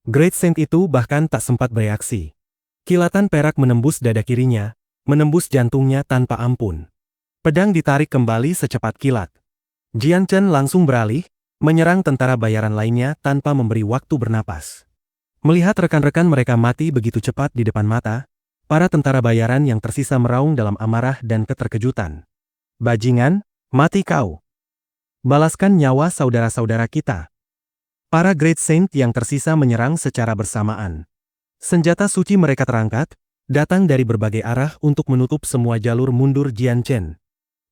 Great Saint itu bahkan tak sempat bereaksi. Kilatan perak menembus dada kirinya, menembus jantungnya tanpa ampun. Pedang ditarik kembali secepat kilat. Jian Chen langsung beralih, menyerang tentara bayaran lainnya tanpa memberi waktu bernapas. Melihat rekan-rekan mereka mati begitu cepat di depan mata, para tentara bayaran yang tersisa meraung dalam amarah dan keterkejutan. Bajingan, mati kau! Balaskan nyawa saudara-saudara kita. Para Great Saint yang tersisa menyerang secara bersamaan. Senjata suci mereka terangkat, datang dari berbagai arah untuk menutup semua jalur mundur Jian Chen.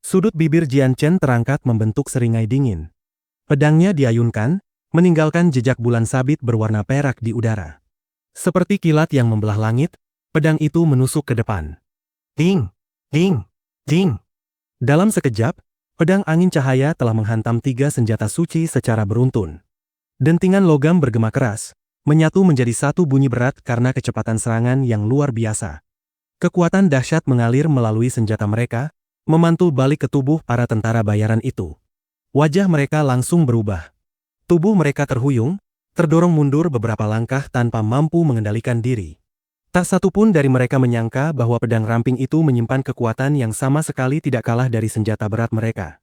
Sudut bibir Jian Chen terangkat membentuk seringai dingin. Pedangnya diayunkan, meninggalkan jejak bulan sabit berwarna perak di udara. Seperti kilat yang membelah langit, pedang itu menusuk ke depan. Ding! Ding! Ding! Dalam sekejap, pedang angin cahaya telah menghantam 3 senjata suci secara beruntun. Dentingan logam bergema keras, menyatu menjadi satu bunyi berat karena kecepatan serangan yang luar biasa. Kekuatan dahsyat mengalir melalui senjata mereka, memantul balik ke tubuh para tentara bayaran itu. Wajah mereka langsung berubah. Tubuh mereka terhuyung, terdorong mundur beberapa langkah tanpa mampu mengendalikan diri. Tak satu pun dari mereka menyangka bahwa pedang ramping itu menyimpan kekuatan yang sama sekali tidak kalah dari senjata berat mereka.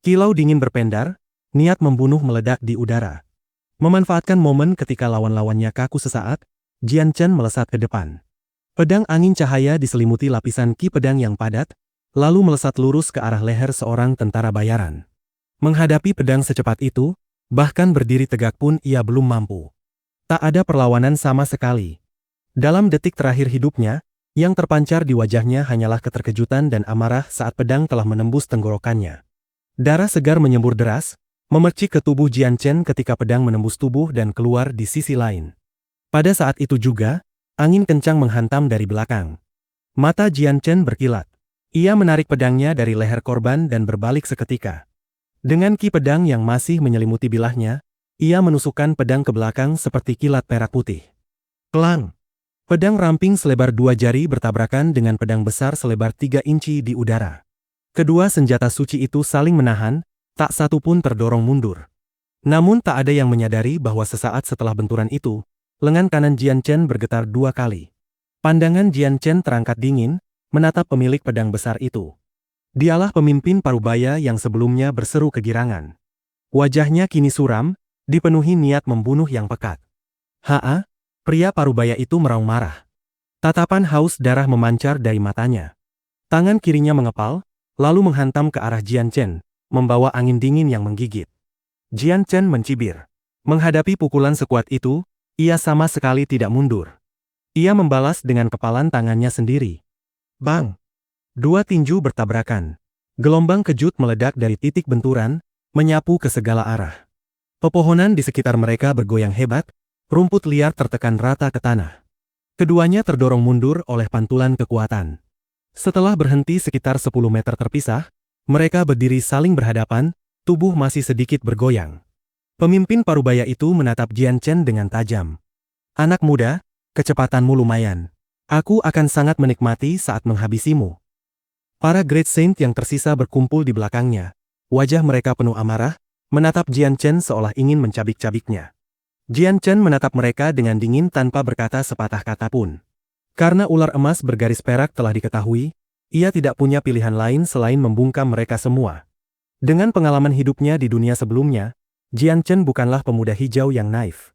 Kilau dingin berpendar, niat membunuh meledak di udara. Memanfaatkan momen ketika lawan-lawannya kaku sesaat, Jian Chen melesat ke depan. Pedang angin cahaya diselimuti lapisan ki pedang yang padat, lalu melesat lurus ke arah leher seorang tentara bayaran. Menghadapi pedang secepat itu, bahkan berdiri tegak pun ia belum mampu. Tak ada perlawanan sama sekali. Dalam detik terakhir hidupnya, yang terpancar di wajahnya hanyalah keterkejutan dan amarah saat pedang telah menembus tenggorokannya. Darah segar menyembur deras, memercik ke tubuh Jian Chen ketika pedang menembus tubuh dan keluar di sisi lain. Pada saat itu juga, angin kencang menghantam dari belakang. Mata Jian Chen berkilat. Ia menarik pedangnya dari leher korban dan berbalik seketika. Dengan ki pedang yang masih menyelimuti bilahnya, ia menusukkan pedang ke belakang seperti kilat perak putih. Klang! Pedang ramping selebar 2 jari bertabrakan dengan pedang besar selebar 3 inci di udara. Kedua senjata suci itu saling menahan, tak satu pun terdorong mundur. Namun tak ada yang menyadari bahwa sesaat setelah benturan itu, lengan kanan Jian Chen bergetar 2 kali. Pandangan Jian Chen terangkat dingin, menatap pemilik pedang besar itu. Dialah pemimpin parubaya yang sebelumnya berseru kegirangan. Wajahnya kini suram, dipenuhi niat membunuh yang pekat. Haa, pria parubaya itu meraung marah. Tatapan haus darah memancar dari matanya. Tangan kirinya mengepal, lalu menghantam ke arah Jian Chen, membawa angin dingin yang menggigit. Jian Chen mencibir. Menghadapi pukulan sekuat itu, ia sama sekali tidak mundur. Ia membalas dengan kepalan tangannya sendiri. Bang! 2 tinju bertabrakan. Gelombang kejut meledak dari titik benturan, menyapu ke segala arah. Pepohonan di sekitar mereka bergoyang hebat, rumput liar tertekan rata ke tanah. Keduanya terdorong mundur oleh pantulan kekuatan. Setelah berhenti sekitar 10 meter terpisah, mereka berdiri saling berhadapan, tubuh masih sedikit bergoyang. Pemimpin parubaya itu menatap Jian Chen dengan tajam. Anak muda, kecepatanmu lumayan. Aku akan sangat menikmati saat menghabisimu. Para Great Saint yang tersisa berkumpul di belakangnya. Wajah mereka penuh amarah, menatap Jian Chen seolah ingin mencabik-cabiknya. Jian Chen menatap mereka dengan dingin tanpa berkata sepatah kata pun. Karena ular emas bergaris perak telah diketahui, ia tidak punya pilihan lain selain membungkam mereka semua. Dengan pengalaman hidupnya di dunia sebelumnya, Jian Chen bukanlah pemuda hijau yang naif.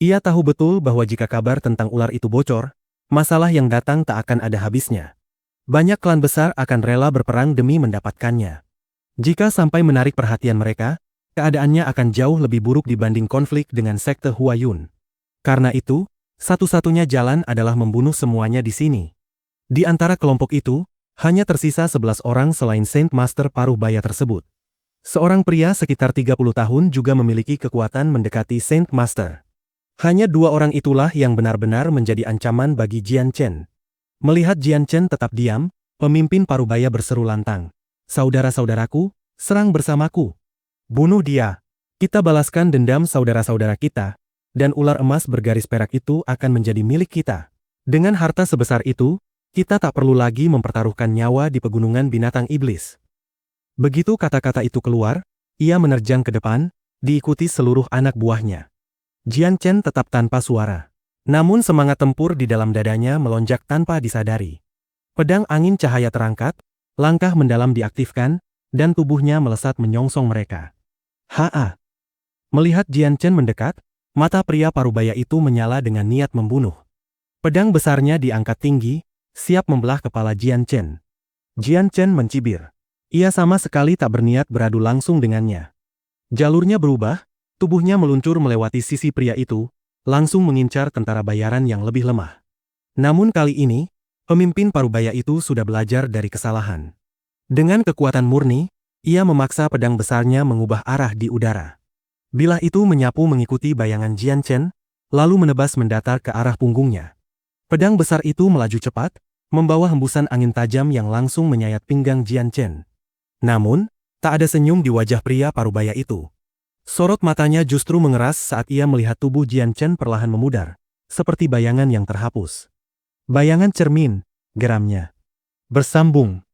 Ia tahu betul bahwa jika kabar tentang ular itu bocor, masalah yang datang tak akan ada habisnya. Banyak klan besar akan rela berperang demi mendapatkannya. Jika sampai menarik perhatian mereka, keadaannya akan jauh lebih buruk dibanding konflik dengan sekte Huayun. Karena itu, satu-satunya jalan adalah membunuh semuanya di sini. Di antara kelompok itu, hanya tersisa 11 orang selain Saint Master paruh baya tersebut. Seorang pria sekitar 30 tahun juga memiliki kekuatan mendekati Saint Master. Hanya 2 orang itulah yang benar-benar menjadi ancaman bagi Jian Chen. Melihat Jian Chen tetap diam, pemimpin parubaya berseru lantang. "Saudara-saudaraku, serang bersamaku. Bunuh dia. Kita balaskan dendam saudara-saudara kita, dan ular emas bergaris perak itu akan menjadi milik kita. Dengan harta sebesar itu, kita tak perlu lagi mempertaruhkan nyawa di pegunungan binatang iblis." Begitu kata-kata itu keluar, ia menerjang ke depan, diikuti seluruh anak buahnya. Jian Chen tetap tanpa suara. Namun semangat tempur di dalam dadanya melonjak tanpa disadari. Pedang angin cahaya terangkat, langkah mendalam diaktifkan, dan tubuhnya melesat menyongsong mereka. "Haa!" Melihat Jian Chen mendekat, mata pria parubaya itu menyala dengan niat membunuh. Pedang besarnya diangkat tinggi, siap membelah kepala Jian Chen. Jian Chen mencibir. Ia sama sekali tak berniat beradu langsung dengannya. Jalurnya berubah, tubuhnya meluncur melewati sisi pria itu, langsung mengincar tentara bayaran yang lebih lemah. Namun kali ini, pemimpin parubaya itu sudah belajar dari kesalahan. Dengan kekuatan murni, ia memaksa pedang besarnya mengubah arah di udara. Bilah itu menyapu mengikuti bayangan Jian Chen, lalu menebas mendatar ke arah punggungnya. Pedang besar itu melaju cepat, membawa hembusan angin tajam yang langsung menyayat pinggang Jian Chen. Namun, tak ada senyum di wajah pria parubaya itu. Sorot matanya justru mengeras saat ia melihat tubuh Jian Chen perlahan memudar, seperti bayangan yang terhapus. "Bayangan cermin," geramnya. "Bersambung."